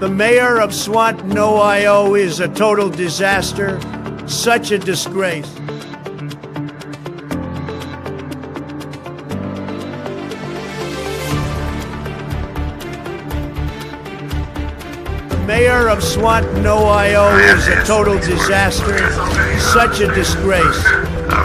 The mayor of Swanton, Ohio is a total disaster, such a disgrace. The mayor of Swanton, Ohio is a total disaster, such a disgrace.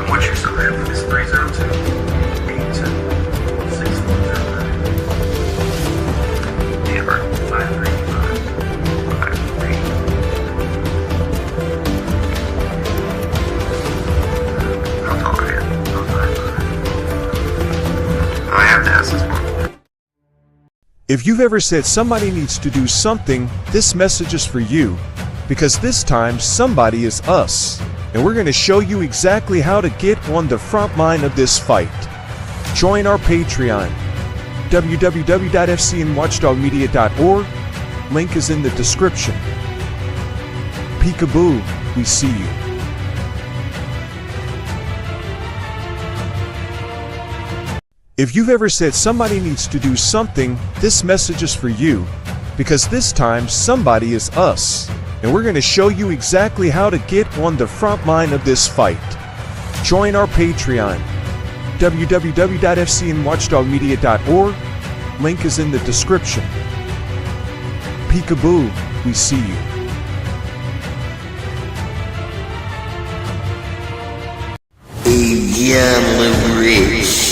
What's your summary for this 302-8-6-1-0-9? Amber, 535-53. I'll talk here. I have to ask this one. If you've ever said somebody needs to do something, this message is for you, because this time somebody is us, and we're going to show you exactly how to get on the front line of this fight. Join our Patreon, www.fcnwatchdogmedia.org. Link is in the description. Peekaboo, we see you. If you've ever said somebody needs to do something, this message is for you, because this time somebody is us, and we're going to show you exactly how to get on the front line of this fight. Join our Patreon, www.fcnwatchdogmedia.org. Link is in the description. Peekaboo, we see you. Hey, John Rich.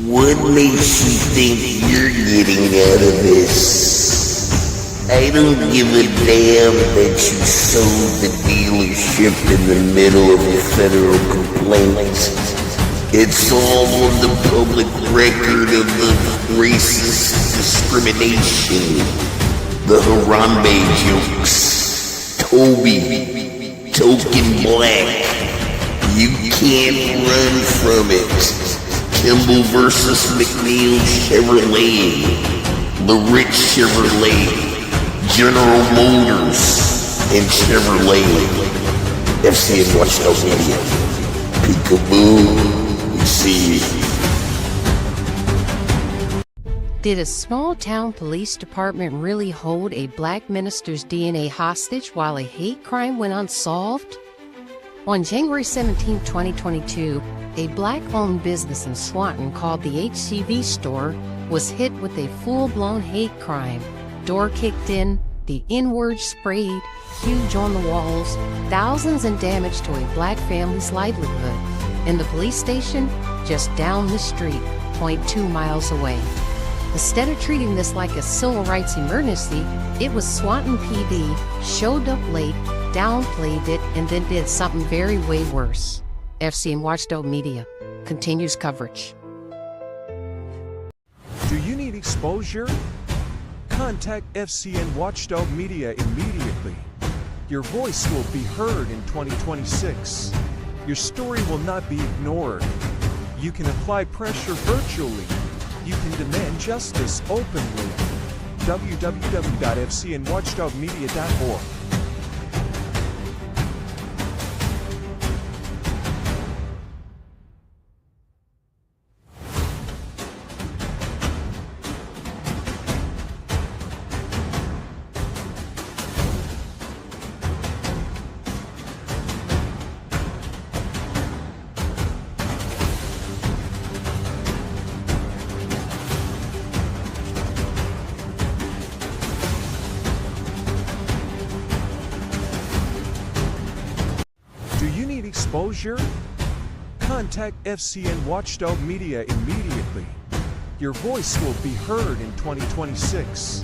What makes you think you're getting out of this? I don't give a damn that you sold the dealership in the middle of a federal complaint. It's all on the public record of the racist discrimination, the Harambe jokes, Toby, token black. You can't run from it. Kimble versus McNeil Chevrolet, the Rich Chevrolet, General Motors, and Chevrolet. FCN Watchdog Media. Peekaboo, we see you. Did a small-town police department really hold a black minister's DNA hostage while a hate crime went unsolved? On January 17, 2022, a black-owned business in Swanton called the HCV store was hit with a full-blown hate crime. Door kicked in, the N-word sprayed, huge on the walls, thousands in damage to a black family's livelihood. And the police station just down the street, 0.2 miles away. Instead of treating this like a civil rights emergency, it was Swanton PD showed up late, downplayed it, and then did something very way worse. FCN Watchdog Media continues coverage. Do you need exposure? Contact FCN Watchdog Media immediately. Your voice will be heard in 2026. Your story will not be ignored. You can apply pressure virtually. You can demand justice openly. www.fcnwatchdogmedia.org. Do you need exposure? Contact FCN Watchdog Media immediately. Your voice will be heard in 2026.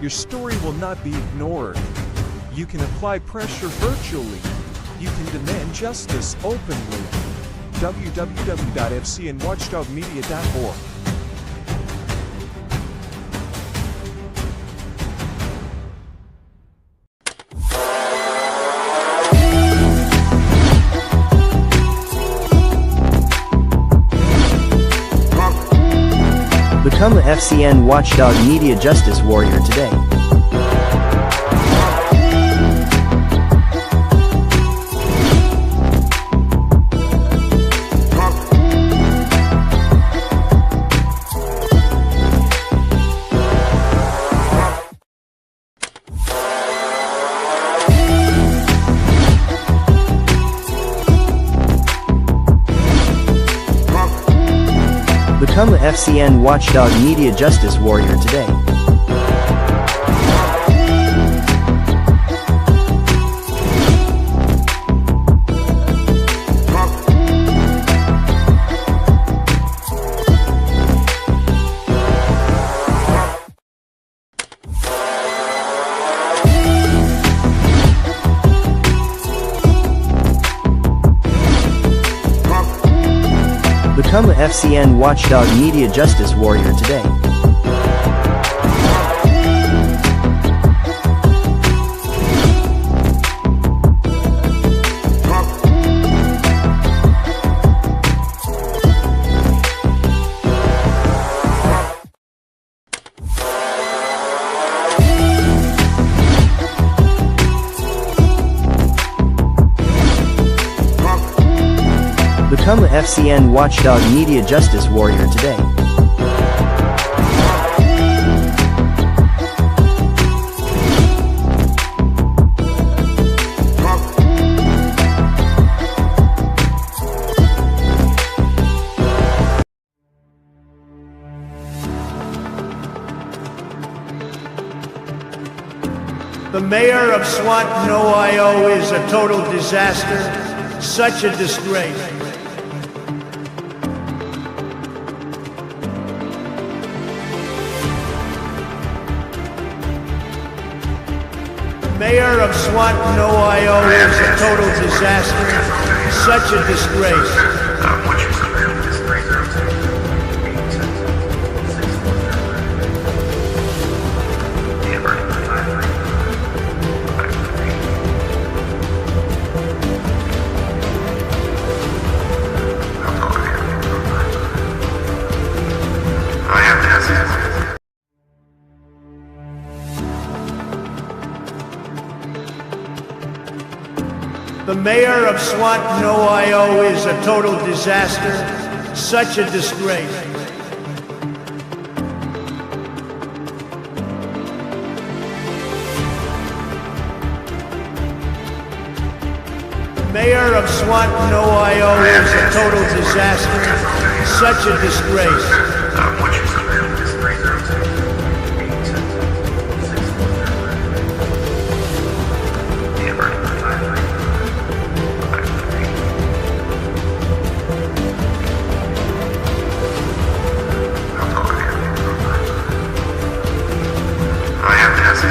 Your story will not be ignored. You can apply pressure virtually. You can demand justice openly. www.fcnwatchdogmedia.org. Become the FCN Watchdog Media Justice Warrior today. Become a FCN Watchdog Media Justice Warrior today. Become a FCN Watchdog Media Justice Warrior today. Become a FCN Watchdog Media Justice Warrior today. The mayor of Swanton, Ohio is a total disaster, such a disgrace. Mayor of Swanton, Ohio is a total disaster, such a disgrace. What's your son? This is 302. Yeah, burning my time. I have to ask you. The mayor of Swanton, Ohio is a total disaster, such a disgrace. Mayor of Swanton, Ohio is a total disaster, such a disgrace. What's your son? This is 302. Yeah, burning my time. I have to ask you.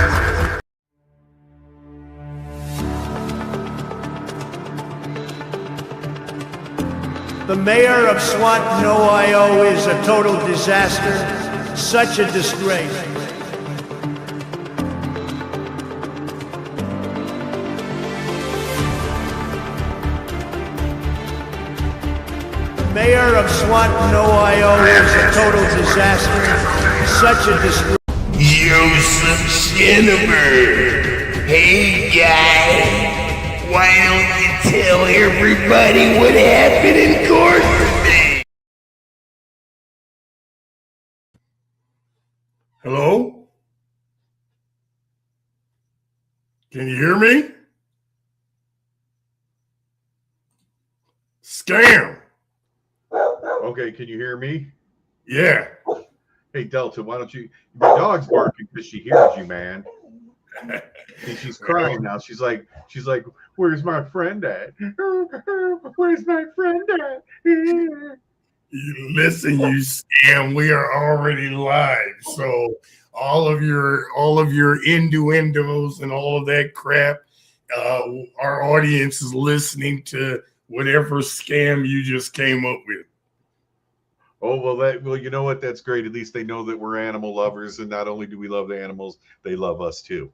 The mayor of Swanton, Ohio is a total disaster, such a disgrace. Mayor of Swanton, Ohio is a total disaster, such a disgrace. Joseph Schinneberg. Hey guys, why don't you tell everybody what happened in court today? Hello? Can you hear me? Scam. Okay, can you hear me? Yeah. Hey, Delta, why don't you? My dog's barking because she hears you, man. And she's crying now. She's like, where's my friend at? Where's my friend at? Listen, you scam. We are already live, so all of your innuendos and all of that crap. Our audience is listening to whatever scam you just came up with. Oh, well, you know what? That's great. At least they know that we're animal lovers, and not only do we love the animals, they love us too.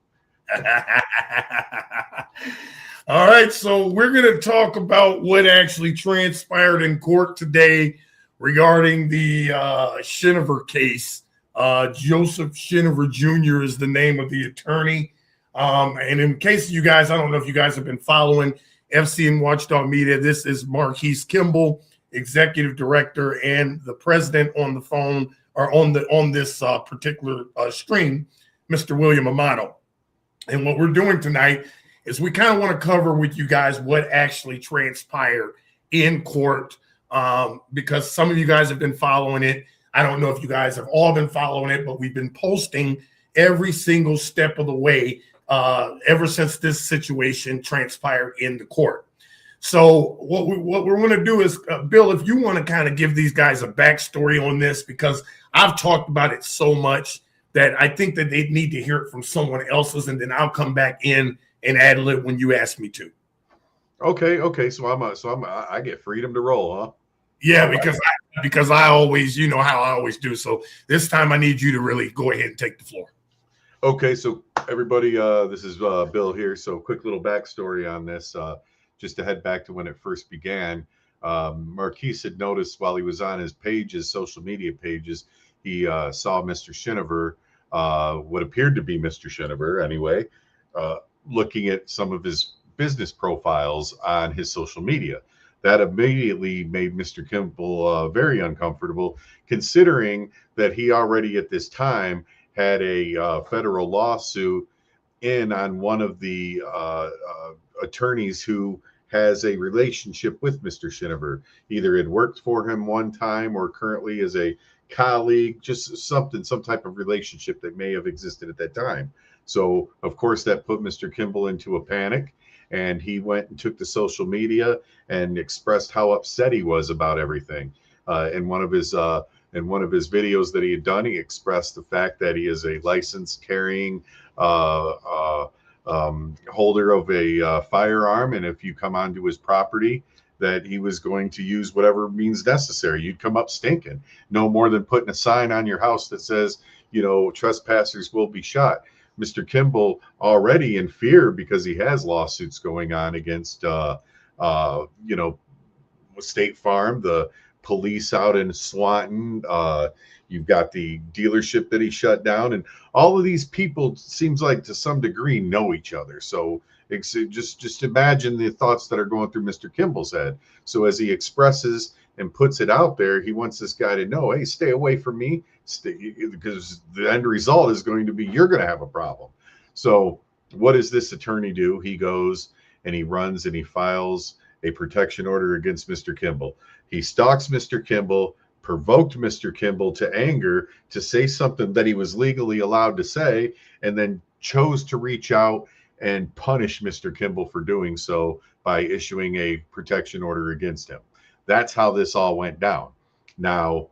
All right, so we're going to talk about what actually transpired in court today regarding the Schinnever case. Joseph Schinnever Jr. is the name of the attorney. And in case you guys, I don't know if you guys have been following FCN Watchdog Media, this is Marquis Kimble, executive director, and the president on the phone, or on this particular stream, Mr. William Amato. And what we're doing tonight is we kind of want to cover with you guys what actually transpired in court, because some of you guys have been following it. I don't know if you guys have all been following it, but we've been posting every single step of the way ever since this situation transpired in the court. So what we're going to do is, Bill, if you want to kind of give these guys a backstory on this, because I've talked about it so much that I think that they need to hear it from someone else's, and then I'll come back in and add a little when you ask me to. Okay. So I get freedom to roll, huh? Yeah, because I always, you know how I always do. So this time I need you to really go ahead and take the floor. Okay, so everybody, this is Bill here. So quick little backstory on this. Just to head back to when it first began, Marquis had noticed while he was on his pages, social media pages, he saw Mr. Shinover, what appeared to be Mr. Shinover anyway, looking at some of his business profiles on his social media. That immediately made Mr. Kimble very uncomfortable, considering that he already at this time had a federal lawsuit in on one of the attorneys who has a relationship with Mr. Shinover. Either had worked for him one time or currently as a colleague, just some type of relationship that may have existed at that time. So, of course, that put Mr. Kimble into a panic, and he went and took to social media and expressed how upset he was about everything. In one of his videos that he had done, he expressed the fact that he is a license carrying holder of a firearm, and if you come onto his property, that he was going to use whatever means necessary. You'd come up stinking. No more than putting a sign on your house that says, trespassers will be shot. Mr. Kimble, already in fear because he has lawsuits going on against, State Farm, the police out in Swanton. You've got the dealership that he shut down, and all of these people seems like to some degree know each other. So just imagine the thoughts that are going through Mr. Kimble's head. So as he expresses and puts it out there, he wants this guy to know, hey, stay away from me, because the end result is going to be you're going to have a problem. So what does this attorney do? He goes and he runs and he files a protection order against Mr. Kimble. He stalks Mr. Kimble, provoked Mr. Kimble to anger to say something that he was legally allowed to say, and then chose to reach out and punish Mr. Kimble for doing so by issuing a protection order against him. That's how this all went down. Now,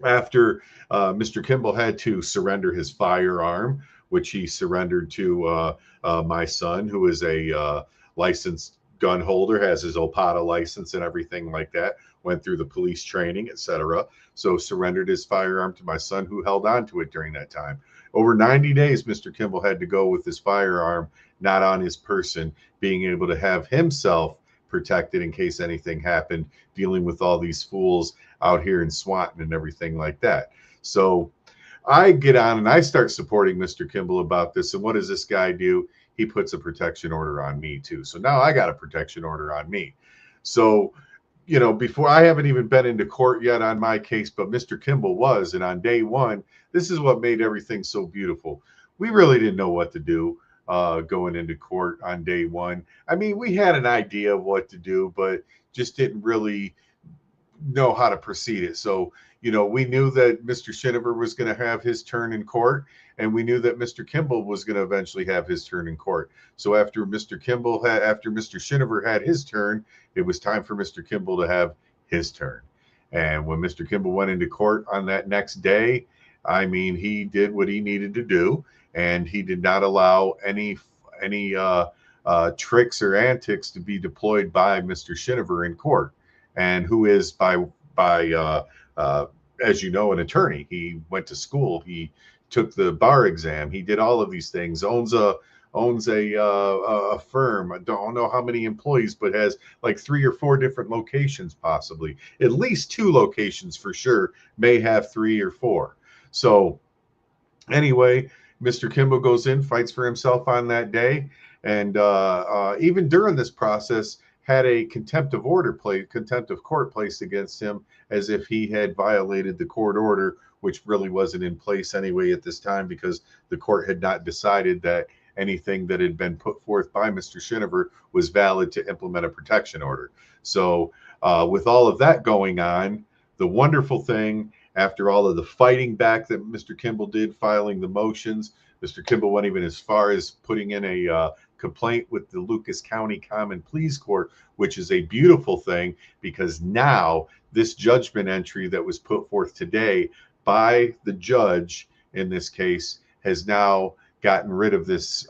after Mr. Kimble had to surrender his firearm, which he surrendered to my son, who is a licensed gun holder, has his Opata license and everything like that, went through the police training, etc. So surrendered his firearm to my son, who held on to it during that time. Over 90 days, Mr. Kimble had to go with his firearm not on his person, being able to have himself protected in case anything happened, dealing with all these fools out here in Swanton and everything like that. So I get on and I start supporting Mr. Kimble about this. And what does this guy do? He puts a protection order on me too. So now I got a protection order on me. So, before, I haven't even been into court yet on my case, but Mr. Kimble was. And on day one, this is what made everything so beautiful. We really didn't know what to do going into court on day one. I mean, we had an idea of what to do, but just didn't really know how to proceed it. So, we knew that Mr. Shinover was going to have his turn in court, and we knew that Mr. Kimble was going to eventually have his turn in court. So after Mr. Shinover had his turn, it was time for Mr. Kimble to have his turn. And when Mr. Kimble went into court on that next day, I mean, he did what he needed to do, and he did not allow any tricks or antics to be deployed by Mr. Shinover in court, and who is by as you know, an attorney. He went to school. He took the bar exam. He did all of these things. Owns a firm. I don't know how many employees, but has like 3 or 4 different locations, possibly at least 2 locations for sure. May have 3 or 4. So anyway, Mr. Kimble goes in, fights for himself on that day, and even during this process, had a contempt of court placed against him, as if he had violated the court order, which really wasn't in place anyway at this time, because the court had not decided that anything that had been put forth by Mr. Shinover was valid to implement a protection order. So with all of that going on, the wonderful thing, after all of the fighting back that Mr. Kimble did, filing the motions. Mr. Kimble went even as far as putting in a complaint with the Lucas County Common Pleas Court, which is a beautiful thing, because now this judgment entry that was put forth today by the judge in this case has now gotten rid of this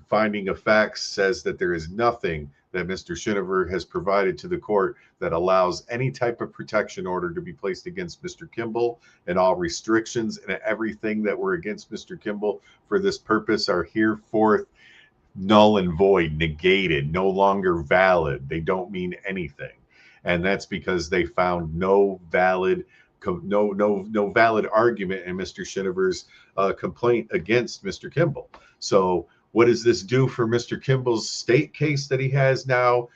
finding of facts, says that there is nothing that Mr. Schinover has provided to the court that allows any type of protection order to be placed against Mr. Kimble, and all restrictions and everything that were against Mr. Kimble for this purpose are hereforth null and void, negated, no longer valid. They don't mean anything. And that's because they found no valid argument in Mr. Schinover's complaint against Mr. Kimble. So what does this do for Mr. Kimble's state case that he has now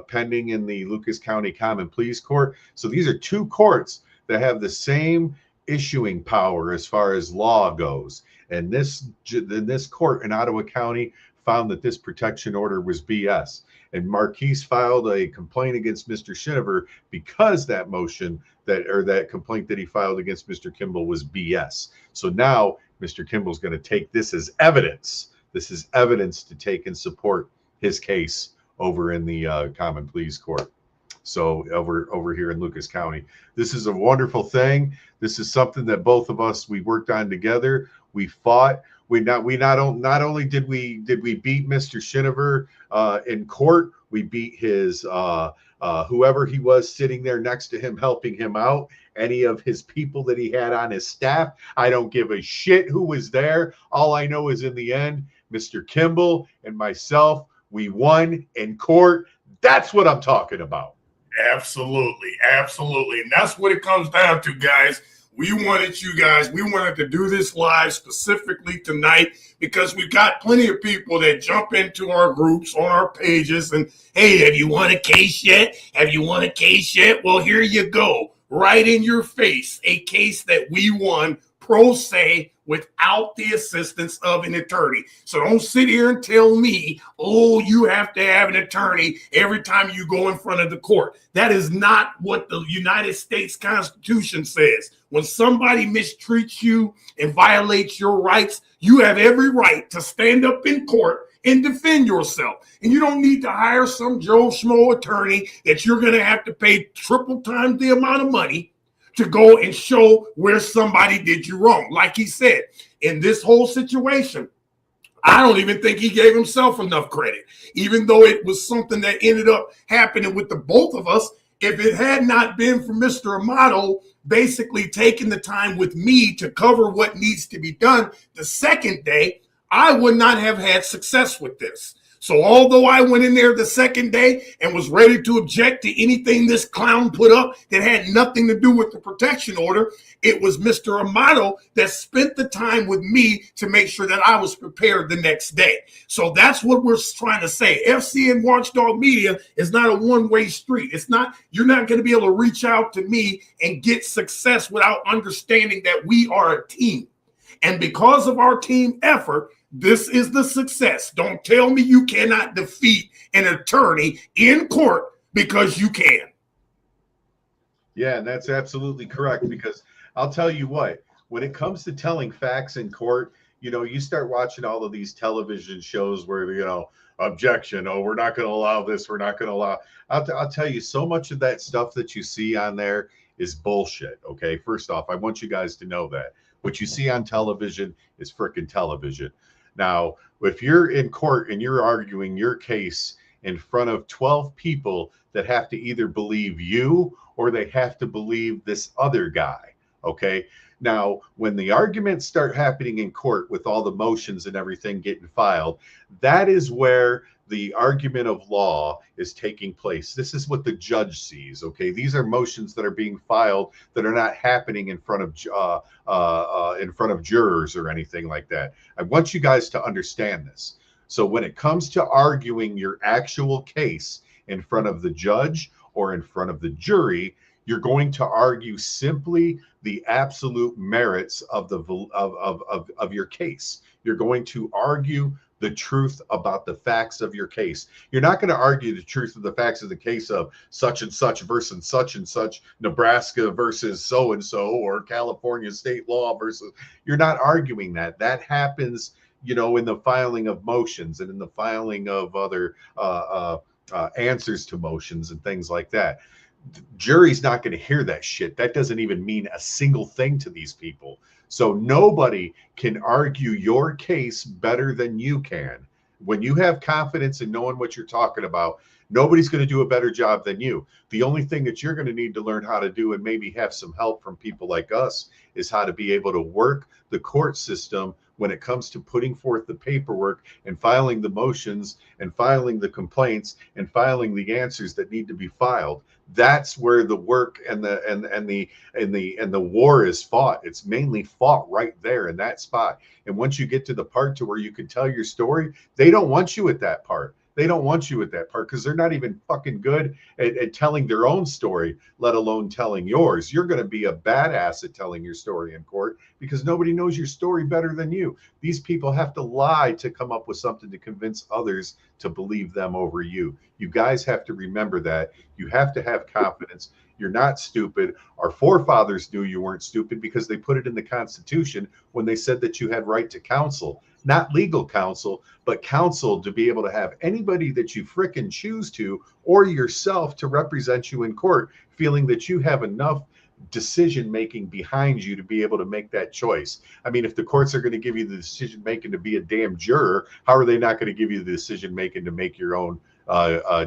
pending in the Lucas County Common Pleas Court? So these are two courts that have the same issuing power as far as law goes. And this court in Ottawa County found that this protection order was BS. And Marquis filed a complaint against Mr. Schinover because that complaint that he filed against Mr. Kimble was BS. So now Mr. Kimble's going to take this as evidence. This is evidence to take and support his case over in the Common Pleas Court. So over here in Lucas County, this is a wonderful thing. This is something that both of us, we worked on together. We fought. Not only did we beat Mr. Schinover in court, we beat his whoever he was sitting there next to him helping him out, any of his people that he had on his staff. I don't give a shit who was there. All I know is in the end, Mr. Kimble and myself, we won in court. That's what I'm talking about. Absolutely. Absolutely. And that's what it comes down to, guys. We wanted to do this live specifically tonight because we've got plenty of people that jump into our groups on our pages and, hey, have you won a case yet? Have you won a case yet? Well, here you go. Right in your face. A case that we won pro se without the assistance of an attorney. So don't sit here and tell me, oh, you have to have an attorney every time you go in front of the court. That is not what the United States Constitution says. When somebody mistreats you and violates your rights, you have every right to stand up in court and defend yourself. And you don't need to hire some Joe Schmo attorney that you're going to have to pay triple times the amount of money to go and show where somebody did you wrong. Like he said, in this whole situation, I don't even think he gave himself enough credit, even though it was something that ended up happening with the both of us. If it had not been for Mr. Amato basically taking the time with me to cover what needs to be done the second day, I would not have had success with this. So although I went in there the second day and was ready to object to anything this clown put up that had nothing to do with the protection order, it was Mr. Amato that spent the time with me to make sure that I was prepared the next day. So that's what we're trying to say. FCN Watchdog Media is not a one-way street. It's not, you're not going to be able to reach out to me and get success without understanding that we are a team. And because of our team effort, this is the success. Don't tell me you cannot defeat an attorney in court because you can. Yeah, and that's absolutely correct, because I'll tell you what, when it comes to telling facts in court, you start watching all of these television shows where, objection, oh, we're not going to allow this, we're not going to allow. I'll tell you, so much of that stuff that you see on there is bullshit, okay? First off, I want you guys to know that. What you see on television is frickin' television. Now, if you're in court and you're arguing your case in front of 12 people that have to either believe you or they have to believe this other guy, okay? Now, when the arguments start happening in court with all the motions and everything getting filed, that is where the argument of law is taking place. This is what the judge sees, okay? These are motions that are being filed that are not happening in front of jurors or anything like that. I want you guys to understand this. So when it comes to arguing your actual case in front of the judge or in front of the jury, you're going to argue simply the absolute merits of your case. You're going to argue the truth about the facts of your case. You're not going to argue the truth of the facts of the case of such and such versus such and such, Nebraska versus so and so, or California state law versus. You're not arguing that. That happens, you know, in the filing of motions and in the filing of other answers to motions and things like that. The jury's not going to hear that shit. That doesn't even mean a single thing to these people. So nobody can argue your case better than you can. When you have confidence in knowing what you're talking about, nobody's going to do a better job than you. The only thing that you're going to need to learn how to do, and maybe have some help from people like us, is how to be able to work the court system when it comes to putting forth the paperwork and filing the motions and filing the complaints and filing the answers that need to be filed. That's where the work and the war is fought. It's mainly fought right there in that spot. And once you get to the part to where you can tell your story, they don't want you at that part. They don't want you at that part because they're not even fucking good at telling their own story, let alone telling yours. You're going to be a badass at telling your story in court because nobody knows your story better than you. These people have to lie to come up with something to convince others to believe them over you. You guys have to remember that. You have to have confidence. You're not stupid. Our forefathers knew you weren't stupid because they put it in the Constitution when they said that you had right to counsel. Not legal counsel, but counsel to be able to have anybody that you frickin' choose to, or yourself, to represent you in court, feeling that you have enough decision making behind you to be able to make that choice. I mean, if the courts are going to give you the decision making to be a damn juror, how are they not going to give you the decision making to make your own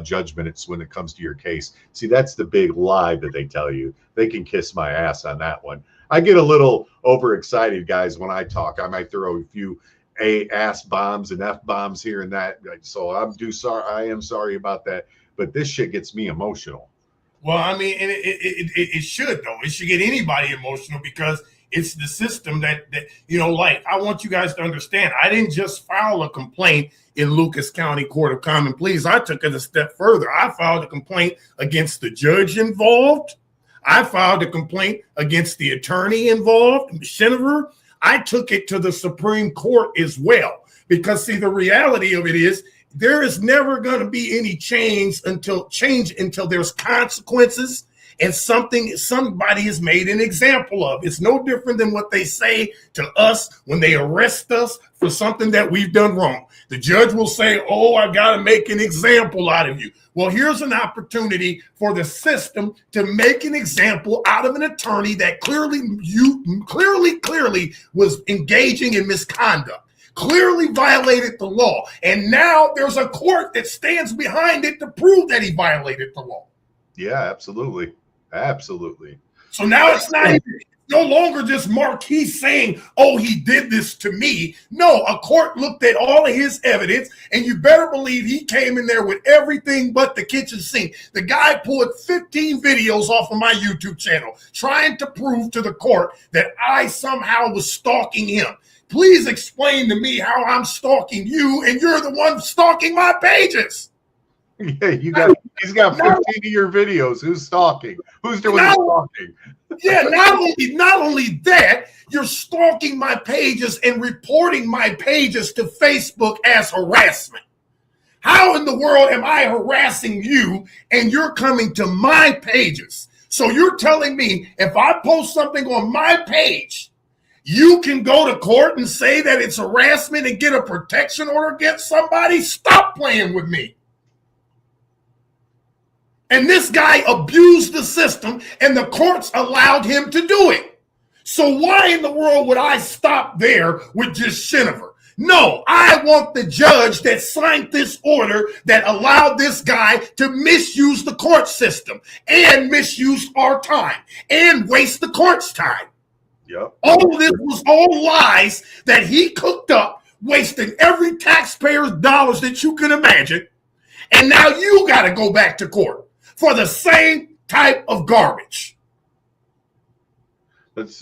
judgments when it comes to your case? See, that's the big lie that they tell you. They can kiss my ass on that one. I get a little overexcited, guys, when I talk. I might throw a few ass bombs and F bombs here and that. So I am sorry about that. But this shit gets me emotional. Well, I mean, and it should, though. It should get anybody emotional because it's the system that you know, like, I want you guys to understand. I didn't just file a complaint in Lucas County Court of Common Pleas. I took it a step further. I filed a complaint against the judge involved. I filed a complaint against the attorney involved, Shinover. I took it to the Supreme Court as well, because see, the reality of it is there is never going to be any change until there's consequences and somebody is made an example of. It's no different than what they say to us when they arrest us for something that we've done wrong. The judge will say, "Oh, I got to make an example out of you." Well, here's an opportunity for the system to make an example out of an attorney that clearly was engaging in misconduct, clearly violated the law. And now there's a court that stands behind it to prove that he violated the law. Yeah, absolutely. Absolutely. So now it's no longer just Marquis saying, "Oh, he did this to me." No, a court looked at all of his evidence, and you better believe he came in there with everything but the kitchen sink. The guy pulled 15 videos off of my YouTube channel trying to prove to the court that I somehow was stalking him. Please explain to me how I'm stalking you and you're the one stalking my pages. Yeah, he's got 15 of your videos. Who's stalking? Who's doing the stalking? Yeah, not only that, you're stalking my pages and reporting my pages to Facebook as harassment. How in the world am I harassing you and you're coming to my pages? So you're telling me if I post something on my page, you can go to court and say that it's harassment and get a protection order against somebody? Stop playing with me. And this guy abused the system, and the courts allowed him to do it. So why in the world would I stop there with just Shinover? No, I want the judge that signed this order that allowed this guy to misuse the court system and misuse our time and waste the court's time. Yep. All of this was all lies that he cooked up, wasting every taxpayer's dollars that you can imagine. And now you got to go back to court for the same type of garbage. Let's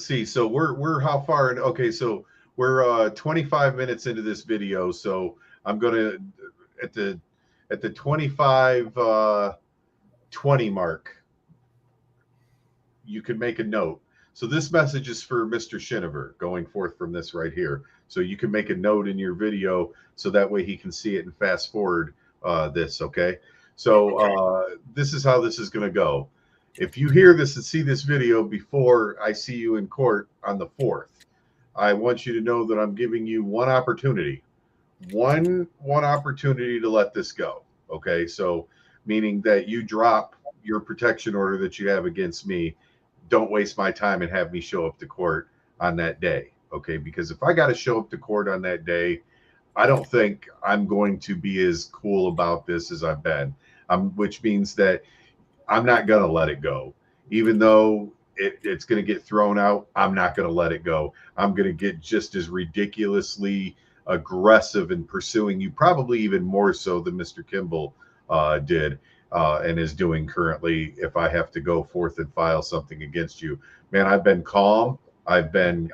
see. So we're how far in? Okay, so we're 25 minutes into this video. So I'm gonna at the 25 20 mark. You could make a note. So this message is for Mr. Shinover going forth from this right here. So you can make a note in your video so that way he can see it and fast forward this, okay? So this is how this is going to go. If you hear this and see this video before I see you in court on the 4th, I want you to know that I'm giving you one opportunity. One opportunity to let this go, okay? So meaning that you drop your protection order that you have against me. Don't waste my time and have me show up to court on that day, okay? Because if I got to show up to court on that day, I don't think I'm going to be as cool about this as I've been, which means that I'm not going to let it go. Even though it's going to get thrown out, I'm not going to let it go. I'm going to get just as ridiculously aggressive in pursuing you, probably even more so than Mr. Kimble did. And is doing currently if I have to go forth and file something against you. Man, I've been calm. I've been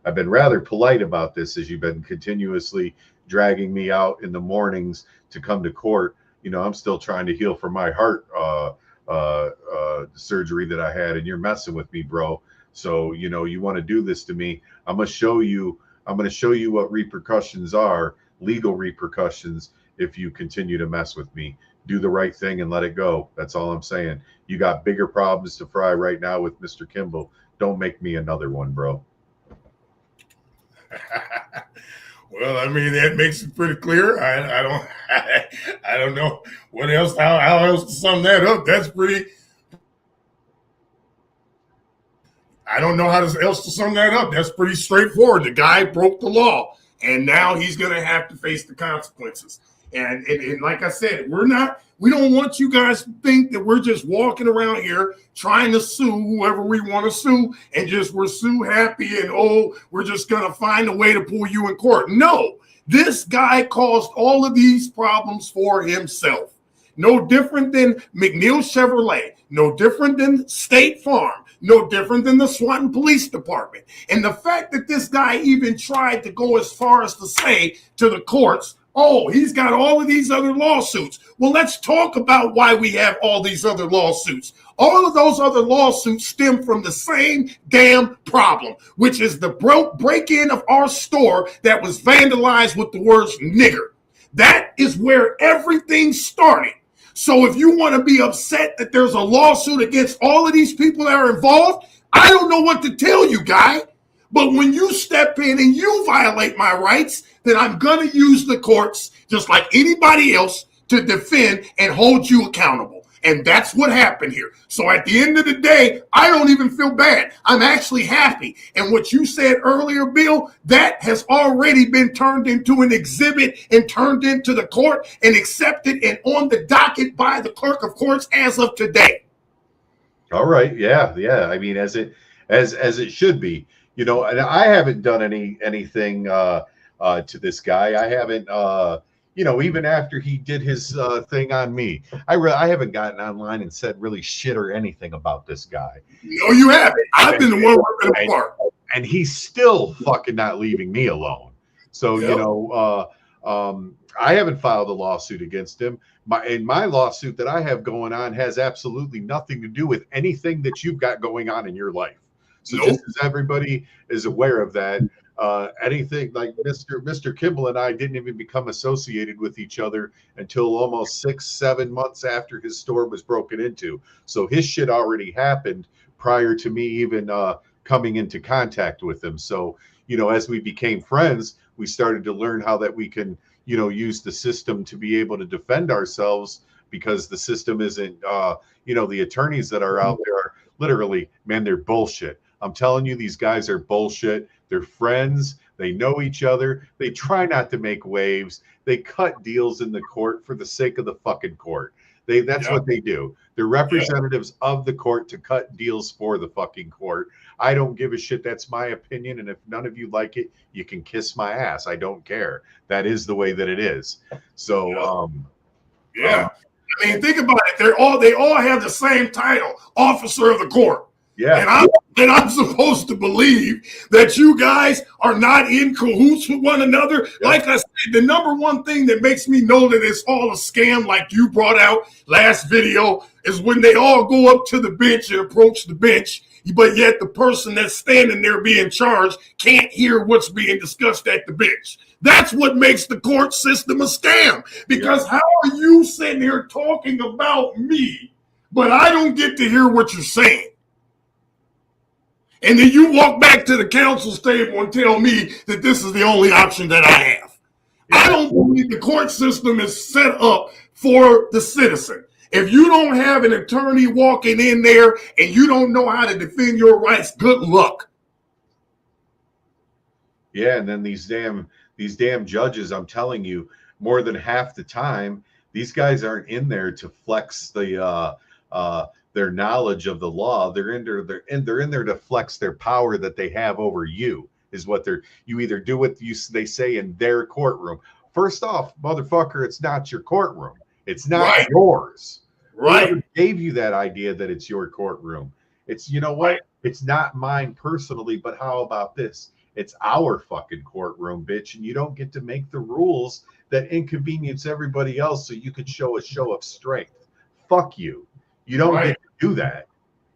rather polite about this as you've been continuously dragging me out in the mornings to come to court. You know, I'm still trying to heal from my heart surgery that I had, and you're messing with me, bro. So, you know, you want to do this to me. I'm going to show you what repercussions are, legal repercussions, if you continue to mess with me. Do the right thing and let it go. That's all I'm saying. You got bigger problems to fry right now with Mr. Kimble. Don't make me another one, bro. Well, I mean, that makes it pretty clear. I don't know what else, how else to sum that up. That's pretty. I don't know how else to sum that up. That's pretty straightforward. The guy broke the law, and now he's going to have to face the consequences. And like I said, we don't want you guys to think that we're just walking around here trying to sue whoever we want to sue and we're sue happy and, we're just going to find a way to pull you in court. No, this guy caused all of these problems for himself. No different than McNeil Chevrolet, no different than State Farm, no different than the Swanton Police Department. And the fact that this guy even tried to go as far as to say to the courts, he's got all of these other lawsuits. Well, let's talk about why we have all these other lawsuits. All of those other lawsuits stem from the same damn problem, which is the break-in of our store that was vandalized with the words nigger. That is where everything started. So if you want to be upset that there's a lawsuit against all of these people that are involved, I don't know what to tell you, guy. But when you step in and you violate my rights, then I'm going to use the courts, just like anybody else, to defend and hold you accountable. And that's what happened here. So at the end of the day, I don't even feel bad. I'm actually happy. And what you said earlier, Bill, that has already been turned into an exhibit and turned into the court and accepted and on the docket by the clerk of courts as of today. All right. Yeah. I mean, as it should be. You know, and I haven't done anything to this guy. I haven't, even after he did his thing on me, I haven't gotten online and said really shit or anything about this guy. No, you haven't. I've been the one ripping him apart. And he's still fucking not leaving me alone. So, yep. I haven't filed a lawsuit against him. My lawsuit that I have going on has absolutely nothing to do with anything that you've got going on in your life. So just as everybody is aware of that, anything like Mr. Kimble and I didn't even become associated with each other until almost 6-7 months after his store was broken into. So his shit already happened prior to me even coming into contact with him. So, as we became friends, we started to learn how that we can, use the system to be able to defend ourselves, because the system isn't, the attorneys that are out there are literally, man, they're bullshit. I'm telling you, these guys are bullshit. They're friends. They know each other. They try not to make waves. They cut deals in the court for the sake of the fucking court. That's what they do. They're representatives of the court to cut deals for the fucking court. I don't give a shit. That's my opinion. And if none of you like it, you can kiss my ass. I don't care. That is the way that it is. So, I mean, think about it. They all have the same title, officer of the court. Yeah. And I'm supposed to believe that you guys are not in cahoots with one another. Yeah. Like I said, the number one thing that makes me know that it's all a scam, like you brought out last video, is when they all go up to the bench and approach the bench. but yet the person that's standing there being charged can't hear what's being discussed at the bench. That's what makes the court system a scam. Because how are you sitting here talking about me, but I don't get to hear what you're saying? And then you walk back to the counsel's table and tell me that this is the only option that I have. I don't believe the court system is set up for the citizen. If you don't have an attorney walking in there and you don't know how to defend your rights, good luck. Yeah, and then these damn judges, I'm telling you, more than half the time, these guys aren't in there to flex their knowledge of the law. They're in there to flex their power that they have over you. Is what you either do what they say in their courtroom. First off, motherfucker, it's not your courtroom. It's not yours. Right. Whoever gave you that idea that it's your courtroom? It's, you know what? It's not mine personally, but how about this? It's our fucking courtroom, bitch, and you don't get to make the rules that inconvenience everybody else so you can show a show of strength. Fuck you. You don't get to do that.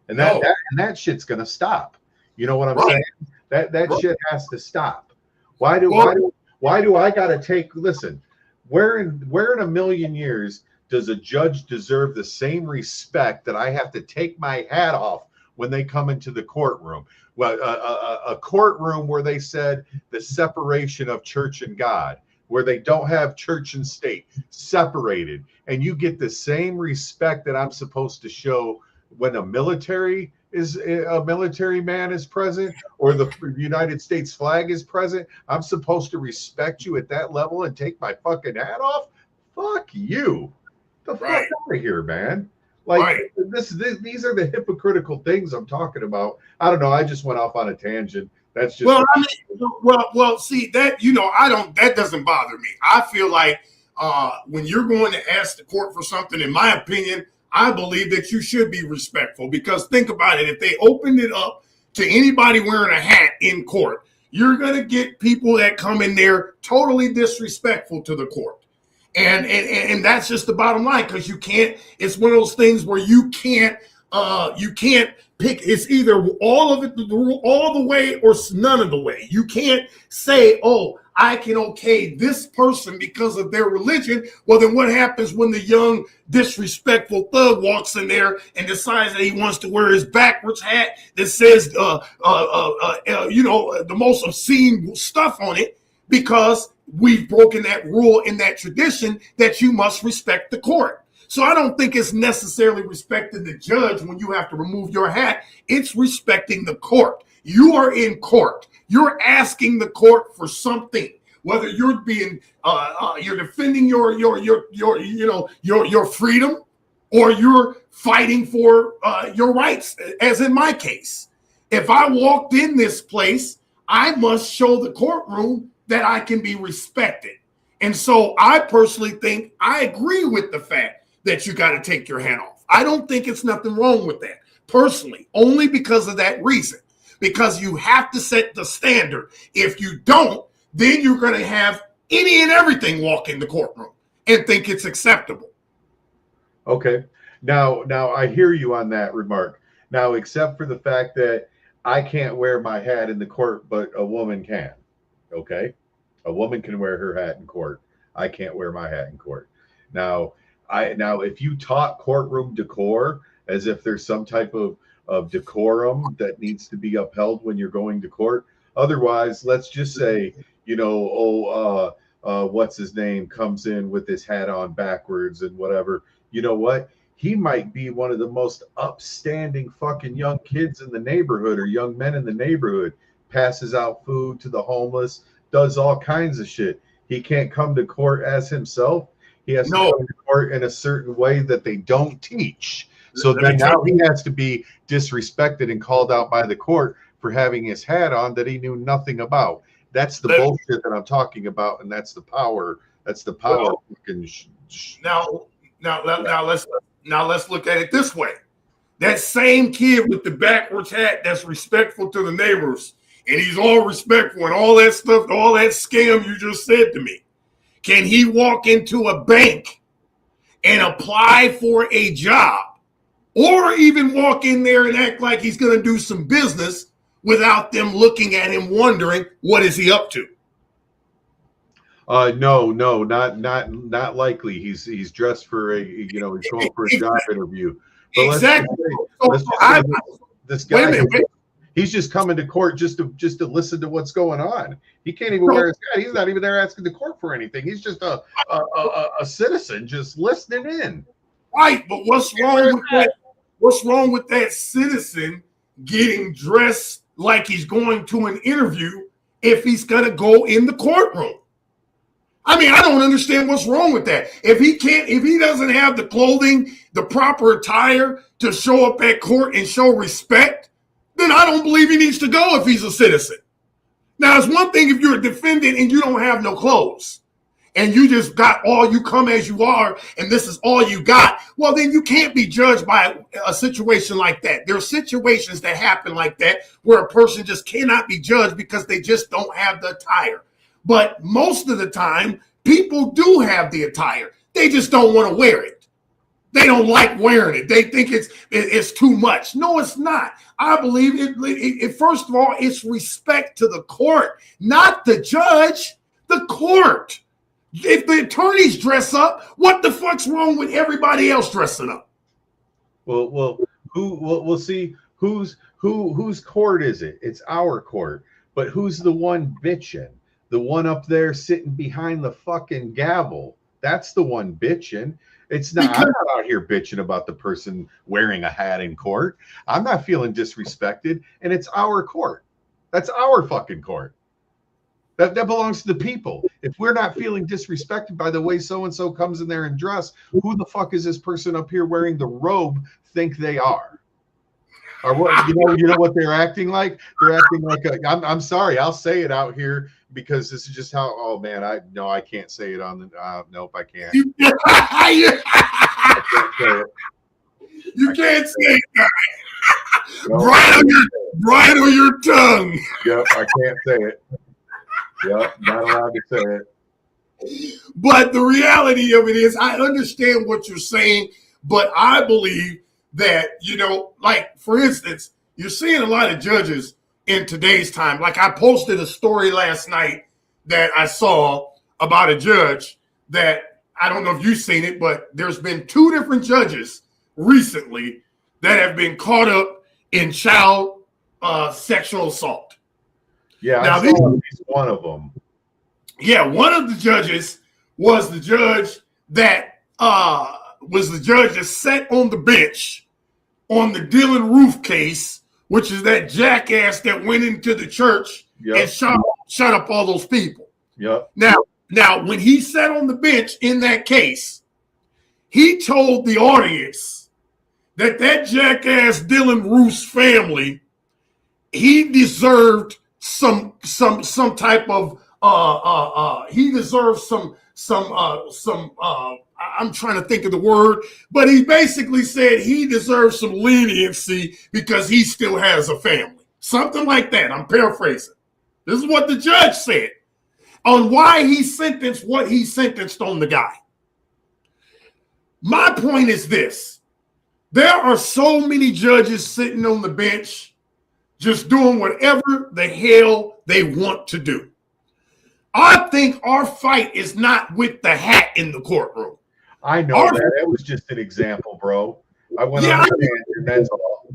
And that shit's gonna stop. You know what I'm saying? That shit has to stop. Why do I gotta take? Listen, where in a million years does a judge deserve the same respect that I have to take my hat off when they come into the courtroom? Well, a courtroom where they said the separation of church and God, where they don't have church and state separated, and you get the same respect that I'm supposed to show when a military man is present or the United States flag is present. I'm supposed to respect you at that level and take my fucking hat off? Fuck you. The fuck out of here, man. Like these are the hypocritical things I'm talking about. I don't know. I just went off on a tangent. That's just see that, that doesn't bother me. I feel like when you're going to ask the court for something, in my opinion, I believe that you should be respectful, because think about it. If they opened it up to anybody wearing a hat in court, you're going to get people that come in there totally disrespectful to the court. And that's just the bottom line, because you can't, it's one of those things where you can't pick, it's either all of it all the way or none of the way. You can't say, oh, I can okay this person because of their religion. Well, then what happens when the young disrespectful thug walks in there and decides that he wants to wear his backwards hat that says the most obscene stuff on it, because we've broken that rule in that tradition that you must respect the court. So I don't think it's necessarily respecting the judge when you have to remove your hat. It's respecting the court. You are in court. You're asking the court for something, whether you're being you're defending your freedom, or you're fighting for your rights, as in my case. If I walked in this place, I must show the courtroom that I can be respected. And so I personally think I agree with the fact that you got to take your hat off. I don't think it's nothing wrong with that, personally, only because of that reason. Because you have to set the standard. If you don't, then you're going to have any and everything walk in the courtroom and think it's acceptable. Okay. Now I hear you on that remark. Now, except for the fact that I can't wear my hat in the court, but a woman can. Okay. A woman can wear her hat in court. I can't wear my hat in court. Now, if you taught courtroom decor as if there's some type of decorum that needs to be upheld when you're going to court. Otherwise, let's just say, what's his name comes in with his hat on backwards and whatever. You know what? He might be one of the most upstanding fucking young kids in the neighborhood, or young men in the neighborhood, passes out food to the homeless, does all kinds of shit. He can't come to court as himself. He has to come to court in a certain way that they don't teach. So then now he has to be disrespected and called out by the court for having his hat on that he knew nothing about. That's the bullshit that I'm talking about, and that's the power. That's the power. Now let's look at it this way. That same kid with the backwards hat that's respectful to the neighbors, and he's all respectful and all that stuff, all that scam you just said to me. Can he walk into a bank and apply for a job or even walk in there and act like he's going to do some business without them looking at him wondering what is he up to. No, not likely. He's dressed for he's going for a job interview. But Exactly. Let's just say this guy, Wait a minute. he's just coming to court just to listen to what's going on. He can't even wear his hat. He's not even there asking the court for anything. He's just a citizen just listening in. Right, but what's wrong with that? What's wrong with that citizen getting dressed like he's going to an interview if he's going to go in the courtroom? I mean, I don't understand what's wrong with that. If he doesn't have the clothing, the proper attire to show up at court and show respect, then I don't believe he needs to go if he's a citizen. Now, it's one thing if you're a defendant and you don't have no clothes and you just got you come as you are and this is all you got. Well, then you can't be judged by a situation like that. There are situations that happen like that where a person just cannot be judged because they just don't have the attire. But most of the time, people do have the attire. They just don't want to wear it. They don't like wearing it. They think it's too much. No, it's not. I believe it. First of all, it's respect to the court, not the judge, the court. If the attorneys dress up, what the fuck's wrong with everybody else dressing up? We'll see whose court is it? It's our court. But who's the one bitching? The one up there sitting behind the fucking gavel. That's the one bitching. It's not. I'm not out here bitching about the person wearing a hat in court. I'm not feeling disrespected, and it's our court. That's our fucking court. That belongs to the people. If we're not feeling disrespected by the way so-and-so comes in there and dress, who the fuck is this person up here wearing the robe think they are? Or what, you know what they're acting like? They're acting like I'm sorry, I'll say it out here because this is just how. Oh man, I can't say it on the. Nope, I can't. I can't say it. You can't say it. Right on your tongue. Yep, I can't say it. Yep, not allowed to say it. But the reality of it is, I understand what you're saying, but I believe that, like, for instance, you're seeing a lot of judges in today's time. Like, I posted a story last night that I saw about a judge that, I don't know if you've seen it, but there's been 2 different judges recently that have been caught up in child sexual assault. Yeah, now, I saw at least one of them. Yeah, one of the judges was the judge that sat on the bench on the Dylan Roof case, which is that jackass that went into the church and shut up all those people. Yep. Now, when he sat on the bench in that case, he told the audience that jackass Dylan Roof's family, he deserved some type of he deserves some I'm trying to think of the word, but he basically said he deserves some leniency because he still has a family. Something like that. I'm paraphrasing. This is what the judge said on why he sentenced what he sentenced on the guy. My point is this. There are so many judges sitting on the bench just doing whatever the hell they want to do. I think our fight is not with the hat in the courtroom. I know that. It was just an example, bro. I went on a tangent, that's all.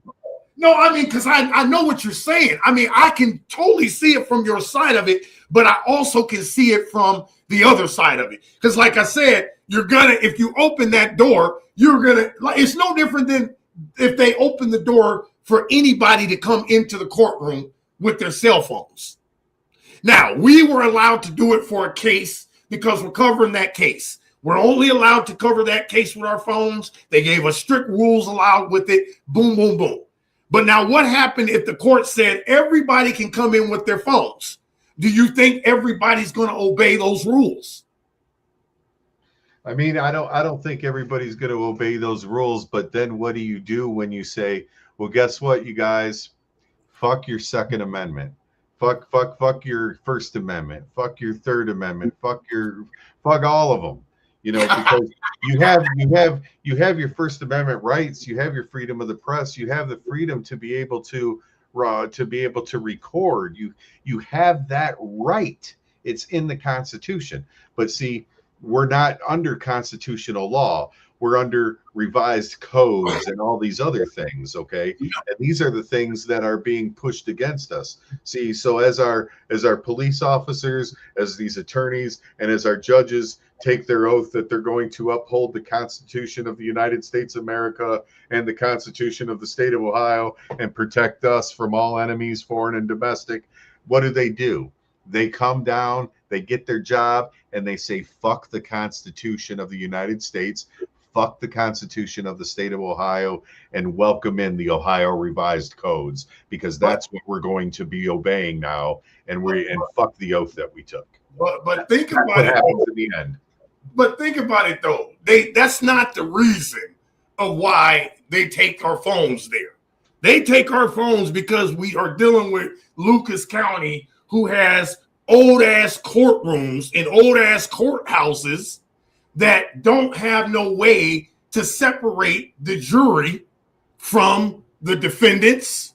No, I mean, because I know what you're saying. I mean, I can totally see it from your side of it, but I also can see it from the other side of it. Because like I said, if you open that door, it's no different than if they open the door for anybody to come into the courtroom with their cell phones. Now, we were allowed to do it for a case because we're covering that case. We're only allowed to cover that case with our phones. They gave us strict rules allowed with it. Boom, boom, boom. But now what happened if the court said everybody can come in with their phones? Do you think everybody's going to obey those rules? I mean, I don't think everybody's going to obey those rules, but then what do you do when you say, well, guess what, you guys? Fuck your Second Amendment. Fuck your First Amendment. Fuck your Third Amendment. Fuck all of them. You know, because you have your First Amendment rights, you have your freedom of the press, you have the freedom to be able to record. You have that right. It's in the Constitution. But see, we're not under constitutional law. We're under revised codes and all these other things, okay? And these are the things that are being pushed against us. See, so as our police officers, as these attorneys, and as our judges take their oath that they're going to uphold the Constitution of the United States of America and the Constitution of the state of Ohio and protect us from all enemies, foreign and domestic, what do? They come down, they get their job, and they say, fuck the Constitution of the United States, fuck the Constitution of the state of Ohio, and welcome in the Ohio revised codes, because that's what we're going to be obeying now, and fuck the oath that we took. But think about it. Happens in the end. But think about it though. That's not the reason of why they take our phones there. They take our phones because we are dealing with Lucas County, who has old ass courtrooms and old ass courthouses that don't have no way to separate the jury from the defendants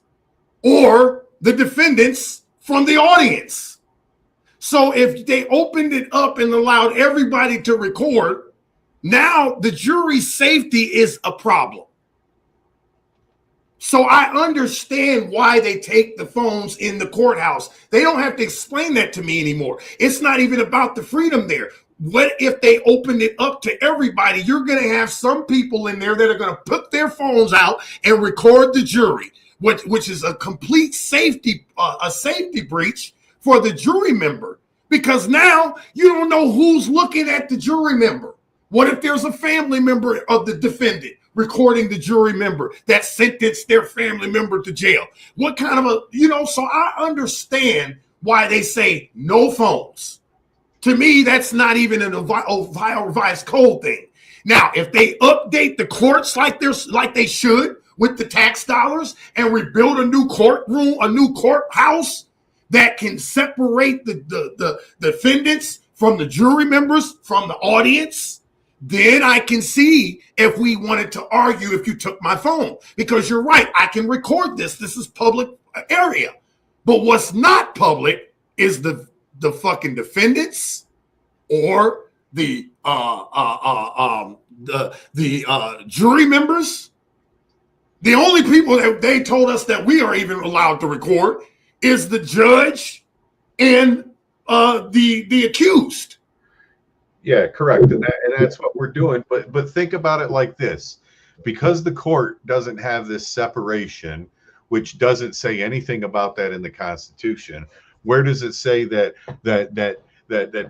or the defendants from the audience. So if they opened it up and allowed everybody to record, now the jury's safety is a problem. So I understand why they take the phones in the courthouse. They don't have to explain that to me anymore. It's not even about the freedom there. What if they opened it up to everybody? You're going to have some people in there that are going to put their phones out and record the jury, which is a complete safety breach for the jury member, because now you don't know who's looking at the jury member. What if there's a family member of the defendant recording the jury member that sentenced their family member to jail? What kind of so I understand why they say no phones. To me, that's not even an Ohio revised code thing. Now, if they update the courts like they should with the tax dollars and rebuild a new courtroom, a new courthouse that can separate the defendants from the jury members, from the audience, then I can see if we wanted to argue if you took my phone. Because you're right, I can record this. This is public area. But what's not public is the fucking defendants or the jury members. The only people that they told us that we are even allowed to record is the judge and the accused. Yeah, correct. And that's what we're doing. But think about it like this. Because the court doesn't have this separation, which doesn't say anything about that in the Constitution, where does it say that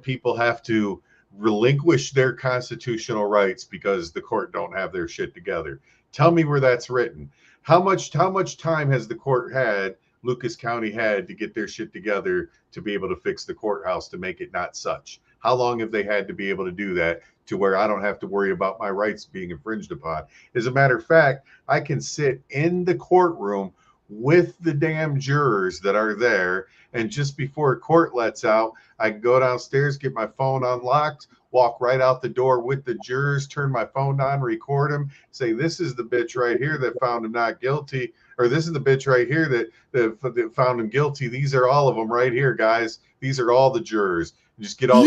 people have to relinquish their constitutional rights because the court don't have their shit together? Tell me where that's written. How much time has the court had, Lucas County had, to get their shit together to be able to fix the courthouse to make it not such? How long have they had to be able to do that to where I don't have to worry about my rights being infringed upon? As a matter of fact, I can sit in the courtroom with the damn jurors that are there, and just before court lets out, I can go downstairs, get my phone unlocked, walk right out the door with the jurors, turn my phone on, record them, say, this is the bitch right here that found him not guilty, or this is the bitch right here that found him guilty. These are all of them right here, guys. These are all the jurors. Just get all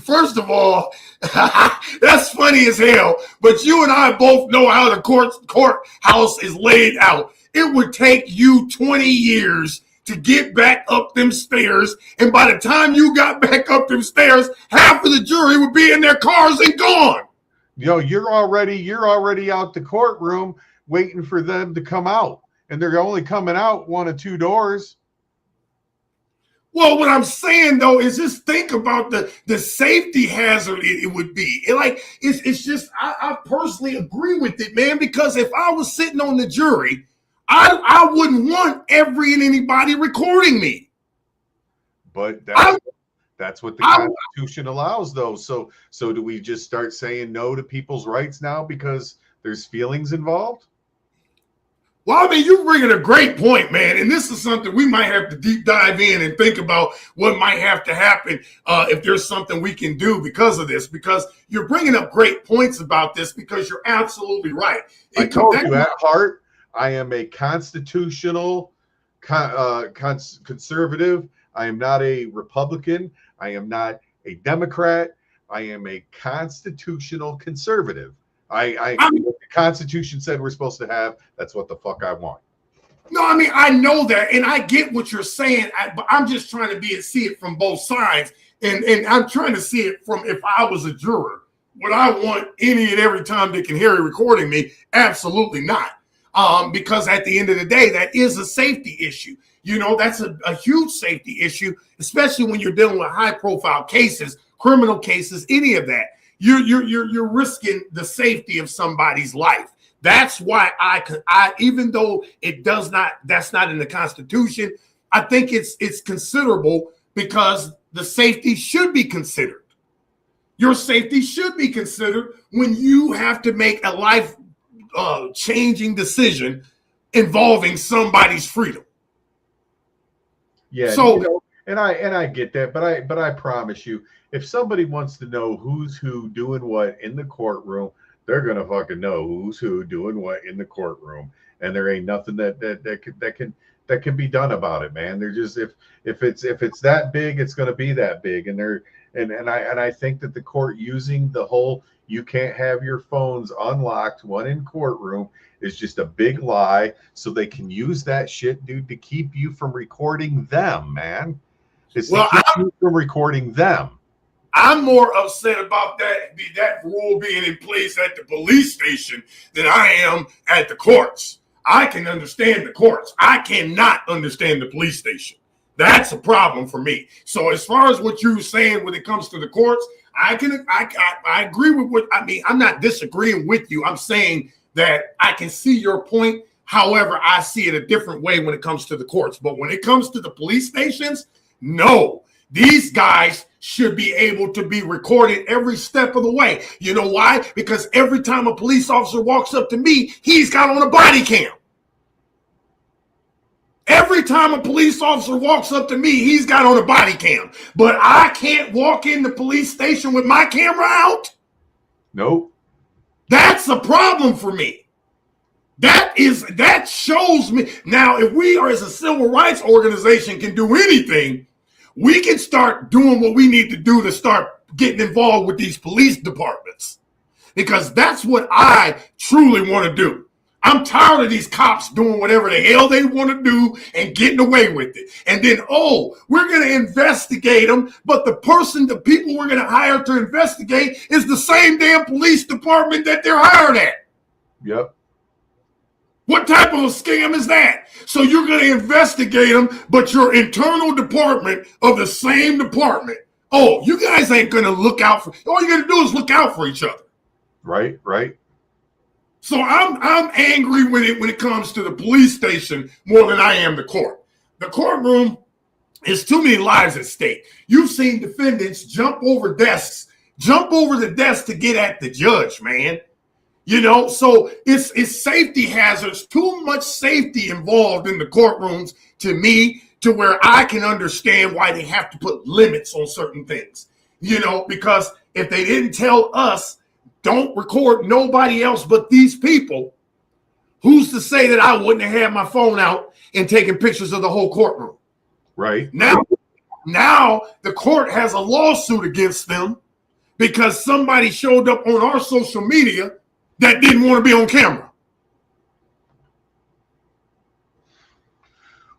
First of all, that's funny as hell, but you and I both know how the courthouse is laid out. It would take you 20 years to get back up them stairs, and by the time you got back up them stairs, half of the jury would be in their cars and gone. You're already out the courtroom waiting for them to come out, and they're only coming out one of two doors. Well, what I'm saying though is just think about the safety hazard it would be. It's just I personally agree with it, man, because if I was sitting on the jury, I wouldn't want every and anybody recording me. But that's what the Constitution allows, though. So do we just start saying no to people's rights now because there's feelings involved? Well, I mean, you're bringing a great point, man. And this is something we might have to deep dive in and think about what might have to happen if there's something we can do because of this, because you're bringing up great points about this because you're absolutely right. I told you at heart, I am a constitutional conservative. I am not a Republican. I am not a Democrat. I am a constitutional conservative. I mean, what the Constitution said we're supposed to have, that's what the fuck I want. No, I mean, I know that, and I get what you're saying, but I'm just trying to see it from both sides, and I'm trying to see it from if I was a juror. Would I want any and every time Dick and Harry recording me? Absolutely not. Because at the end of the day, that is a safety issue. You know, that's a huge safety issue, especially when you're dealing with high-profile cases, criminal cases, any of that. You're risking the safety of somebody's life. That's why I even though that's not in the Constitution, I think it's considerable because the safety should be considered. Your safety should be considered when you have to make a life changing decision involving somebody's freedom. Yeah. So, you know, and I get that, but I promise you, if somebody wants to know who's who doing what in the courtroom, they're gonna fucking know who's who doing what in the courtroom, and there ain't nothing that can be done about it, man. They're just if it's that big, it's gonna be that big, and I think that the court using the whole you can't have your phones unlocked one in courtroom is just a big lie, so they can use that shit, dude, to keep you from recording them, man. It's to keep you from recording them. I'm more upset about that rule being in place at the police station than I am at the courts. I can understand the courts. I cannot understand the police station. That's a problem for me. So as far as what you're saying when it comes to the courts, I agree with what I mean. I'm not disagreeing with you. I'm saying that I can see your point. However, I see it a different way when it comes to the courts. But when it comes to the police stations, no. These guys should be able to be recorded every step of the way. You know why? Because every time a police officer walks up to me, he's got on a body cam. Every time a police officer walks up to me, he's got on a body cam. But I can't walk in the police station with my camera out. Nope. That's a problem for me. That shows me. Now, if we are as a civil rights organization can do anything, we can start doing what we need to do to start getting involved with these police departments, because that's what I truly want to do. I'm tired of these cops doing whatever the hell they want to do and getting away with it. And then, we're going to investigate them, but the people we're going to hire to investigate is the same damn police department that they're hired at. Yep. What type of a scam is that? So you're going to investigate them, but your internal department of the same department. Oh, you guys ain't going to look out for. All you're going to do is look out for each other. Right, right. So I'm angry when it comes to the police station more than I am the court. The courtroom is too many lives at stake. You've seen defendants jump over the desk to get at the judge, man. You know, so it's safety hazards, too much safety involved in the courtrooms to me, to where I can understand why they have to put limits on certain things. You know, because if they didn't tell us, don't record nobody else but these people, who's to say that I wouldn't have had my phone out and taken pictures of the whole courtroom? Right. Now the court has a lawsuit against them because somebody showed up on our social media that didn't want to be on camera.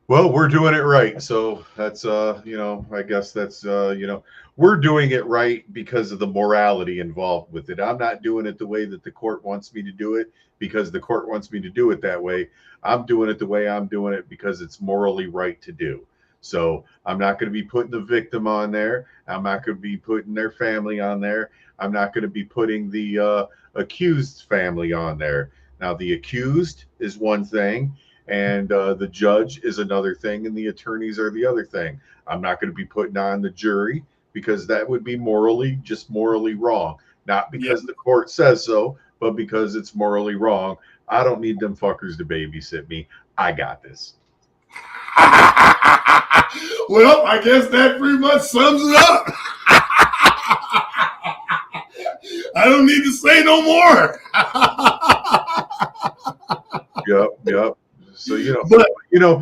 Well, we're doing it right. So that's, I guess that's, we're doing it right because of the morality involved with it. I'm not doing it the way that the court wants me to do it because the court wants me to do it that way. I'm doing it the way I'm doing it because it's morally right to do. So I'm not going to be putting the victim on there. I'm not going to be putting their family on there. I'm not going to be putting the accused family on there. Now, the accused is one thing, and the judge is another thing, and the attorneys are the other thing. I'm not going to be putting on the jury because that would be morally wrong. Not because the court says so, but because it's morally wrong, I don't need them fuckers to babysit me. I got this. Well, I guess that pretty much sums it up. I don't need to say no more. Yep. So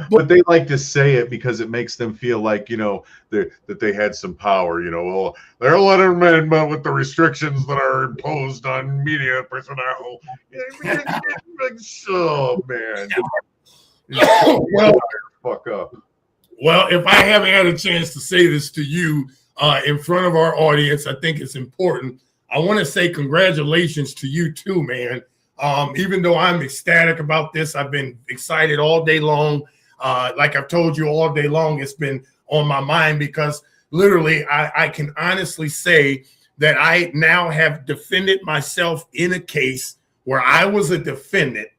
but they like to say it because it makes them feel like that they had some power. Well, they're letting men, but with the restrictions that are imposed on media personnel. Oh man. Well, fuck up. Well, if I haven't had a chance to say this to you in front of our audience, I think it's important. I want to say congratulations to you too, man. Even though I'm ecstatic about this, I've been excited all day long. Like I've told you all day long, it's been on my mind because literally I can honestly say that I now have defended myself in a case where I was a defendant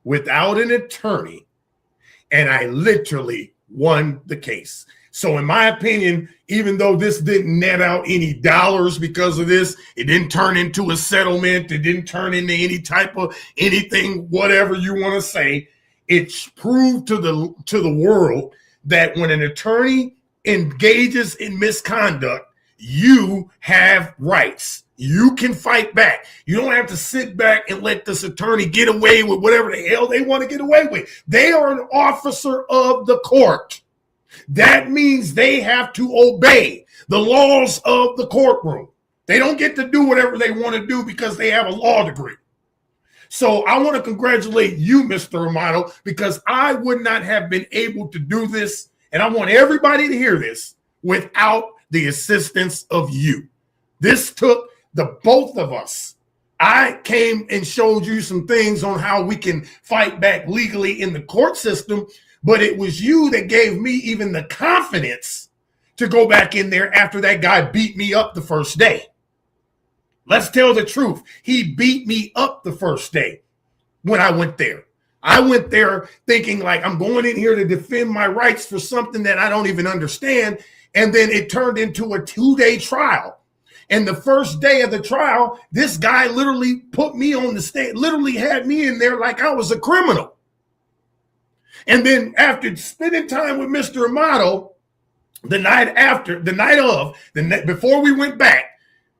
without an attorney, and I literally won the case. So in my opinion, even though this didn't net out any dollars because of this, it didn't turn into a settlement, it didn't turn into any type of anything, whatever you want to say, it's proved to the world that when an attorney engages in misconduct, you have rights. You can fight back. You don't have to sit back and let this attorney get away with whatever the hell they want to get away with. They are an officer of the court. That means they have to obey the laws of the courtroom. They don't get to do whatever they want to do because they have a law degree. So I want to congratulate you, Mr. Romano, because I would not have been able to do this, and I want everybody to hear this, without the assistance of you. This took the both of us. I came and showed you some things on how we can fight back legally in the court system, but it was you that gave me even the confidence to go back in there after that guy beat me up the first day. Let's tell the truth. He beat me up the first day when I went there. I went there thinking like I'm going in here to defend my rights for something that I don't even understand. And then it turned into a 2-day trial. And the first day of the trial, this guy literally put me on the stand, literally had me in there like I was a criminal. And then after spending time with Mr. Amato, before we went back,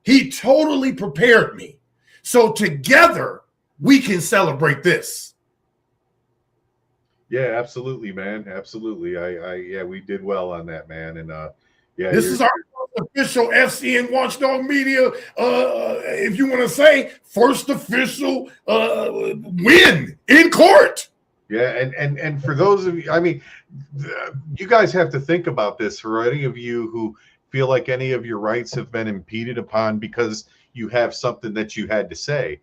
he totally prepared me. So together we can celebrate this. Yeah, absolutely, man. Absolutely. Yeah, we did well on that, man. And yeah, this is our official FCN Watchdog Media, if you want to say, first official win in court. Yeah, and for those of you, I mean, you guys have to think about this. For any of you who feel like any of your rights have been impeded upon because you have something that you had to say,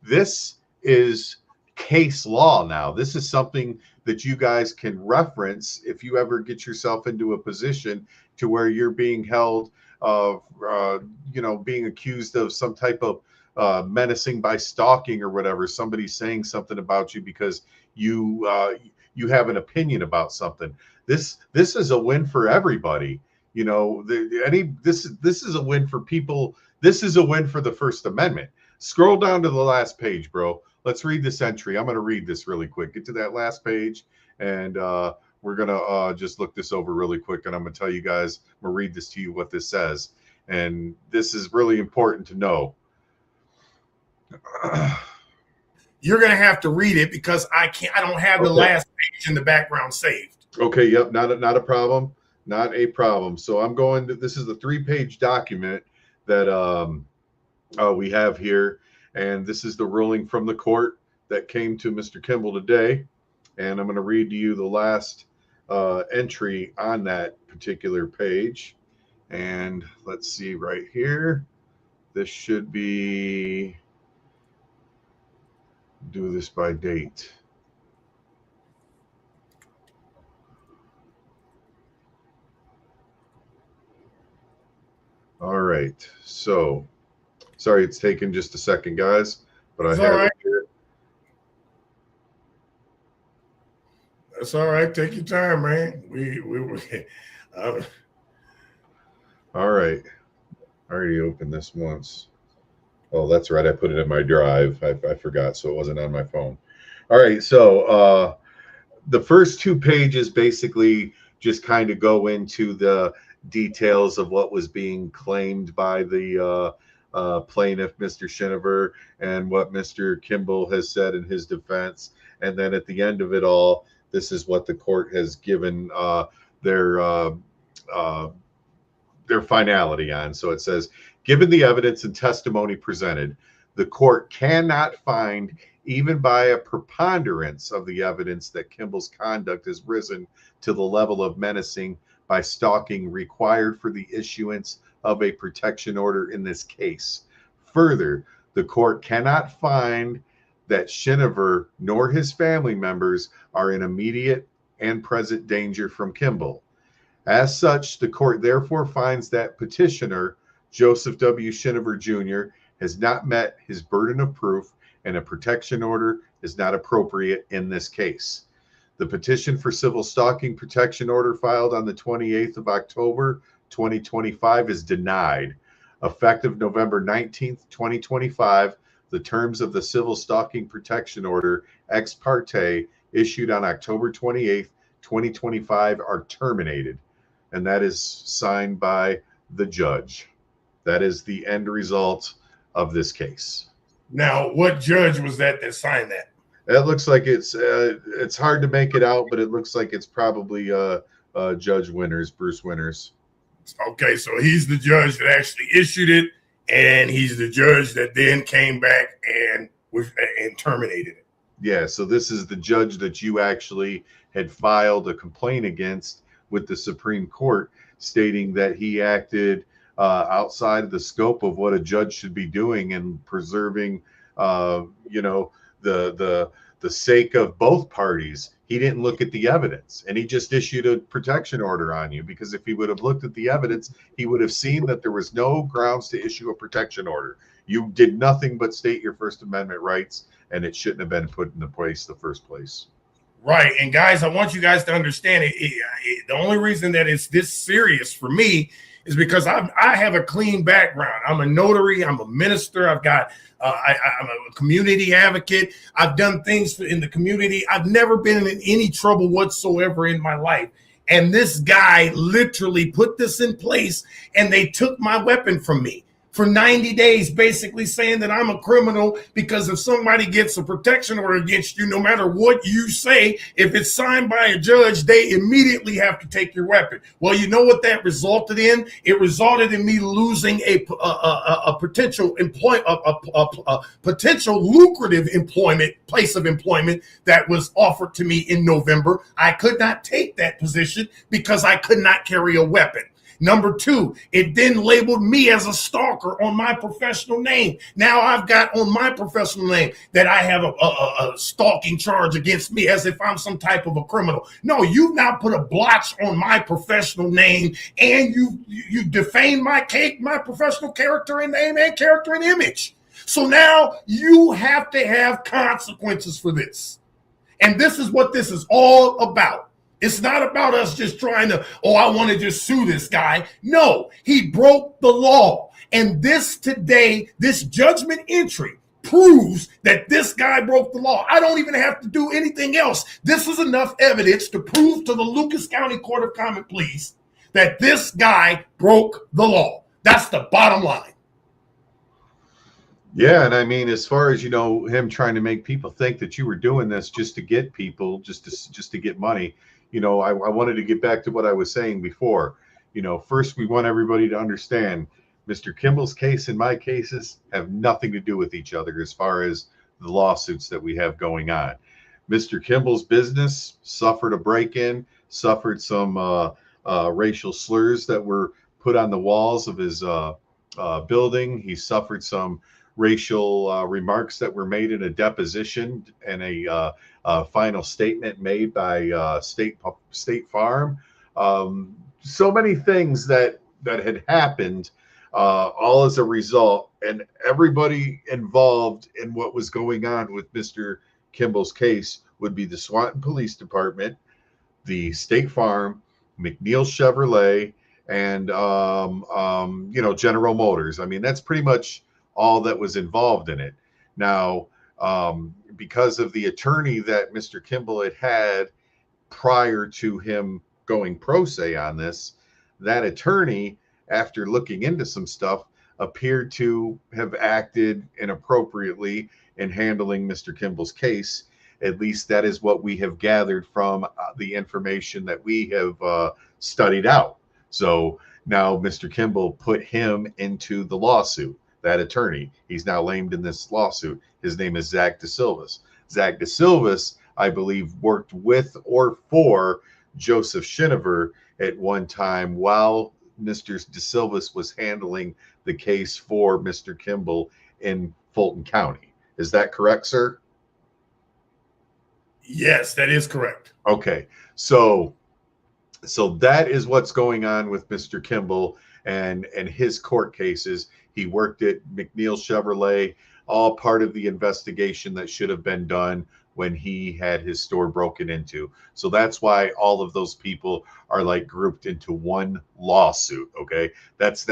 this is case law now. This is something that you guys can reference if you ever get yourself into a position to where you're being held of, being accused of some type of menacing by stalking or whatever. Somebody's saying something about you because you have an opinion about something. This is a win for everybody. This is a win for people. This is a win for the First Amendment. Scroll down to the last page, bro. Let's read this entry. I'm going to read this really quick. Get to that last page, and we're going to just look this over really quick, and I'm going to tell you guys, I'm going to read this to you, what this says. And this is really important to know. You're going to have to read it because I don't have the last page in the background saved. Okay, yep, not a problem. Not a problem. So I'm going to, this is the 3-page document that we have here. And this is the ruling from the court that came to Mr. Kimble today. And I'm going to read to you the last entry on that particular page. And let's see right here. This should be, do this by date. All right. So, sorry it's taken just a second, guys, but I have it here. That's all right. Take your time, man. All right. I already opened this once. Oh, that's right. I put it in my drive. I forgot, so it wasn't on my phone. All right. So the first 2 pages basically just kind of go into the details of what was being claimed by the plaintiff, Mr. Shinover, and what Mr. Kimble has said in his defense. And then at the end of it all, this is what the court has given their finality on. So it says, given the evidence and testimony presented, the court cannot find, even by a preponderance of the evidence, that Kimble's conduct has risen to the level of menacing by stalking required for the issuance of a protection order in this case. Further, the court cannot find that Shinover nor his family members are in immediate and present danger from Kimble. As such, the court therefore finds that petitioner, Joseph W. Shinover Jr., has not met his burden of proof, and a protection order is not appropriate in this case. The petition for civil stalking protection order filed on the 28th of October, 2025 is denied. Effective November 19th, 2025, the terms of the civil stalking protection order ex parte issued on October 28th, 2025 are terminated. And that is signed by the judge. That is the end result of this case. Now, what judge was that signed that? It looks like it's hard to make it out, but it looks like it's probably Judge Winters, Bruce Winters. Okay, so he's the judge that actually issued it, and he's the judge that then came back and terminated it. Yeah, so this is the judge that you actually had filed a complaint against with the Supreme Court, stating that he acted outside of the scope of what a judge should be doing and preserving, the sake of both parties. He didn't look at the evidence, and he just issued a protection order on you, because if he would have looked at the evidence, he would have seen that there was no grounds to issue a protection order. You did nothing but state your First Amendment rights, and it shouldn't have been put into place in the first place. Right. And guys, I want you guys to understand the only reason that it's this serious for me is because I have a clean background. I'm a notary. I'm a minister. I'm a community advocate. I've done things in the community. I've never been in any trouble whatsoever in my life. And this guy literally put this in place, and they took my weapon from me for 90 days, basically saying that I'm a criminal because if somebody gets a protection order against you, no matter what you say, if it's signed by a judge, they immediately have to take your weapon. Well, you know what that resulted in? It resulted in me losing a potential potential lucrative place of employment that was offered to me in November. I could not take that position because I could not carry a weapon. Number two, it then labeled me as a stalker on my professional name. Now I've got on my professional name that I have a stalking charge against me as if I'm some type of a criminal. No, you've now put a blotch on my professional name, and you defamed my professional character and name and character and image. So now you have to have consequences for this. And this is what this is all about. It's not about us just trying to, I want to just sue this guy. No, he broke the law. And this judgment entry proves that this guy broke the law. I don't even have to do anything else. This is enough evidence to prove to the Lucas County Court of Common Pleas that this guy broke the law. That's the bottom line. Yeah, and I mean, as far as, him trying to make people think that you were doing this just to get people, just to get money, I wanted to get back to what I was saying before. First, we want everybody to understand Mr. Kimble's case and my cases have nothing to do with each other as far as the lawsuits that we have going on. Mr. Kimble's business suffered a break-in, suffered some racial slurs that were put on the walls of his building. He suffered some racial remarks that were made in a deposition and a final statement made by State Farm. So many things that had happened, all as a result, and everybody involved in what was going on with Mr. Kimble's case would be the Swanton Police Department, the State Farm, McNeil Chevrolet, and General Motors. I mean, that's pretty much all that was involved in it. Now, because of the attorney that Mr. Kimble had prior to him going pro se on this, that attorney, after looking into some stuff, appeared to have acted inappropriately in handling Mr. Kimble's case. At least that is what we have gathered from the information that we have studied out. So now Mr. Kimble put him into the lawsuit, that attorney. He's now named in this lawsuit. His name is Zach DeSilvis. Zach DeSilvis, I believe, worked with or for Joseph Schiniver at one time while Mr. DeSilvis was handling the case for Mr. Kimble in Fulton County. Is that correct, sir? Yes, that is correct. Okay, so that is what's going on with Mr. Kimble and his court cases. He worked at McNeil Chevrolet, all part of the investigation that should have been done when he had his store broken into. So that's why all of those people are like grouped into one lawsuit. Okay, that's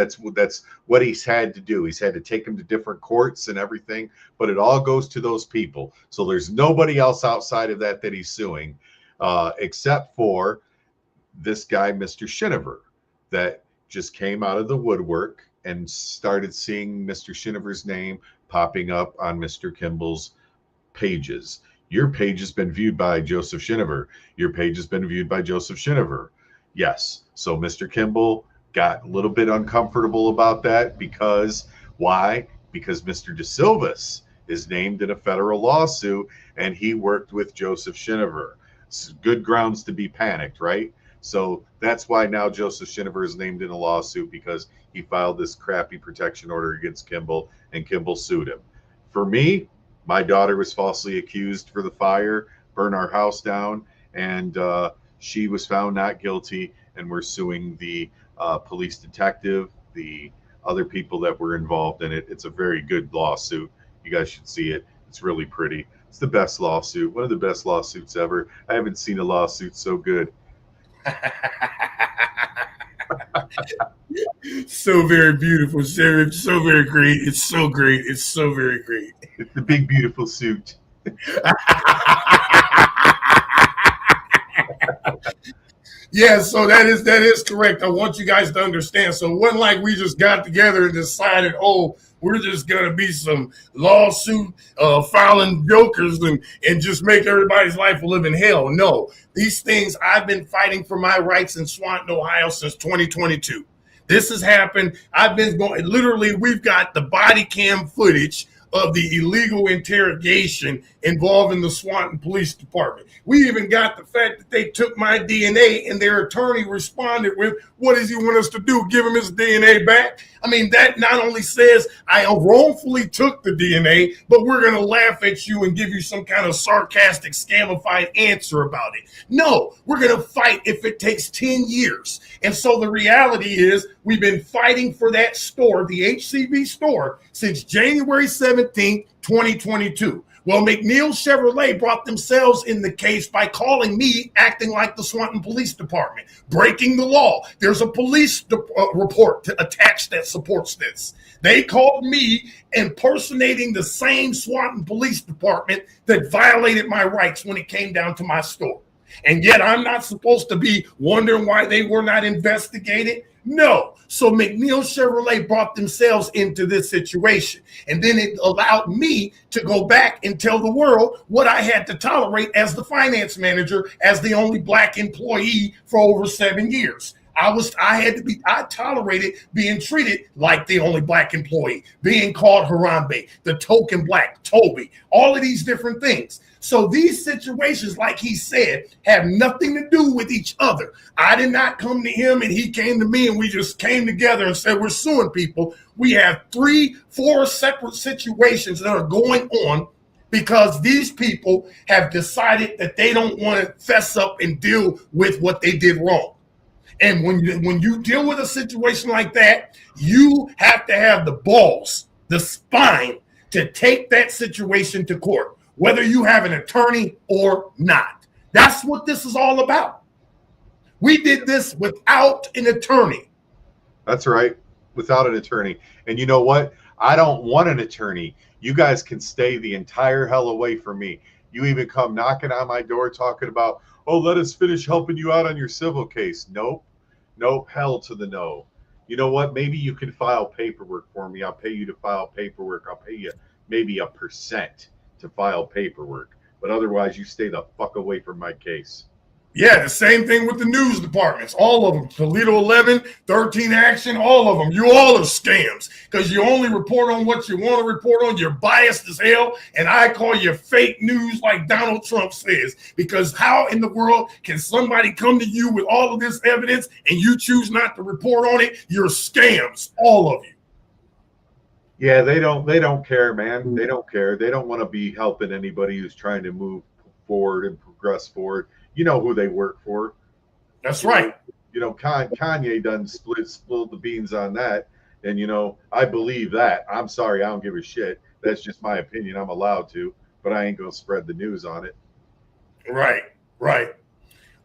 what he's had to do. He's had to take them to different courts and everything, but it all goes to those people. So there's nobody else outside of that he's suing, except for this guy, Mr. Schiniver, that just came out of the woodwork and started seeing Mr. Schiniver's name popping up on Mr. Kimble's pages. Your page has been viewed by Joseph Schiniver. Your page has been viewed by Joseph Schiniver. Yes. So Mr. Kimble got a little bit uncomfortable about that because why? Because Mr. DeSilvis is named in a federal lawsuit and he worked with Joseph Schiniver. Good grounds to be panicked, right? So that's why now Joseph Schiniver is named in a lawsuit, because he filed this crappy protection order against Kimble and Kimble sued him. For me, my daughter was falsely accused for the fire, burn our house down, and she was found not guilty, and we're suing the police detective, the other people that were involved in it. It's a very good lawsuit. You guys should see it. It's really pretty. It's the best lawsuit, one of the best lawsuits ever. I haven't seen a lawsuit so good. So very beautiful, so very great. It's so great. It's so very great. It's the big, beautiful suit. Yeah, so that is correct. I want you guys to understand. So it wasn't like we just got together and decided, oh, we're just gonna be some lawsuit filing jokers and just make everybody's life a living hell. No, these things, I've been fighting for my rights in Swanton, Ohio since 2022. This has happened. I've been going, literally, we've got the body cam footage of the illegal interrogation involving the Swanton Police Department. We even got the fact that they took my DNA and their attorney responded with, what does he want us to do? Give him his DNA back? I mean, that not only says I wrongfully took the DNA, but we're going to laugh at you and give you some kind of sarcastic, scamified answer about it. No, we're going to fight if it takes 10 years. And so the reality is we've been fighting for that store, the HCB store, since January 17th, 2022. Well, McNeil Chevrolet brought themselves in the case by calling me acting like the Swanton Police Department, breaking the law. There's a police report attached that supports this. They called me impersonating the same Swanton Police Department that violated my rights when it came down to my store. And yet I'm not supposed to be wondering why they were not investigated? No. So McNeil Chevrolet brought themselves into this situation. And then it allowed me to go back and tell the world what I had to tolerate as the finance manager, as the only black employee for over 7 years. I tolerated being treated like the only black employee, being called Harambe, the token black, Toby, all of these different things. So these situations, like he said, have nothing to do with each other. I did not come to him and he came to me and we just came together and said, we're suing people. We have 3-4 separate situations that are going on because these people have decided that they don't want to fess up and deal with what they did wrong. And when you deal with a situation like that, you have to have the balls, the spine to take that situation to court, whether you have an attorney or not. That's what this is all about. We did this without an attorney. That's right, without an attorney. And you know what? I don't want an attorney. You guys can stay the entire hell away from me. You even come knocking on my door talking about, oh, let us finish helping you out on your civil case. Nope. Nope. Hell to the no. You know what? Maybe you can file paperwork for me. I'll pay you to file paperwork. I'll pay you maybe 1% to file paperwork. But otherwise, you stay the fuck away from my case. Yeah, the same thing with the news departments. All of them. Toledo 11, 13 Action, all of them. You all are scams because you only report on what you want to report on. You're biased as hell. And I call you fake news like Donald Trump says. Because how in the world can somebody come to you with all of this evidence and you choose not to report on it? You're scams, all of you. Yeah, they don't care, man. They don't care. They don't want to be helping anybody who's trying to move forward and progress forward. You know who they work for. That's right. You know, Kanye done spilled the beans on that. And, you know, I believe that. I'm sorry. I don't give a shit. That's just my opinion. I'm allowed to. But I ain't going to spread the news on it. Right, right.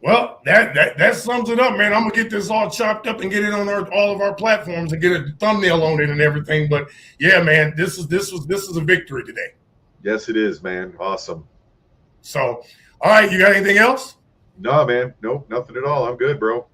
Well, that sums it up, man. I'm going to get this all chopped up and get it on all of our platforms and get a thumbnail on it and everything. But, yeah, man, this is a victory today. Yes, it is, man. Awesome. So, all right, you got anything else? No, man. Nope, nothing at all. I'm good, bro.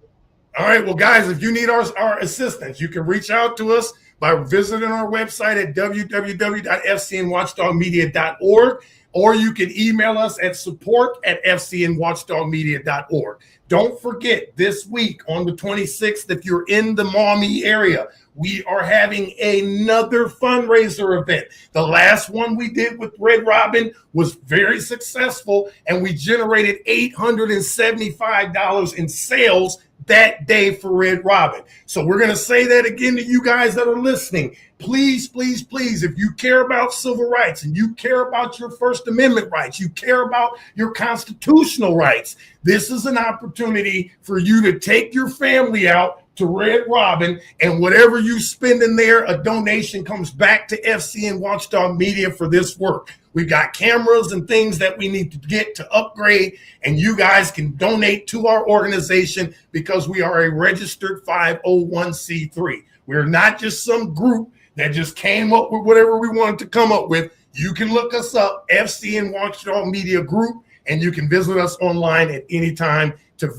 All right, well, guys, if you need our assistance, you can reach out to us by visiting our website at www.fcnwatchdogmedia.org, or you can email us at support@fcnwatchdogmedia.org. Don't forget, this week on the 26th, if you're in the Maumee area, we are having another fundraiser event. The last one we did with Red Robin was very successful, and we generated $875 in sales that day for Red Robin. So we're going to say that again to you guys that are listening. Please, please, please, if you care about civil rights and you care about your First Amendment rights, you care about your constitutional rights, this is an opportunity for you to take your family out to Red Robin, and whatever you spend in there, a donation comes back to FCN Watchdog Media for this work. We've got cameras and things that we need to get to upgrade, and you guys can donate to our organization because we are a registered 501c3. We're not just some group that just came up with whatever we wanted to come up with. You can look us up, FCN Watchdog Media Group, and you can visit us online at any time to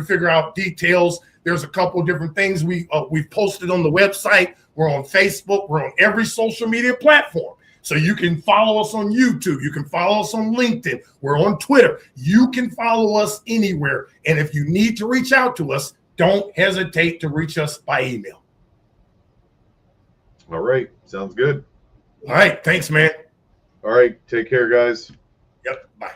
figure out details. There's a couple of different things we've posted on the website. We're on Facebook. We're on every social media platform. So you can follow us on YouTube. You can follow us on LinkedIn. We're on Twitter. You can follow us anywhere. And if you need to reach out to us, don't hesitate to reach us by email. All right. Sounds good. All right. Thanks, man. All right. Take care, guys. Yep. Bye.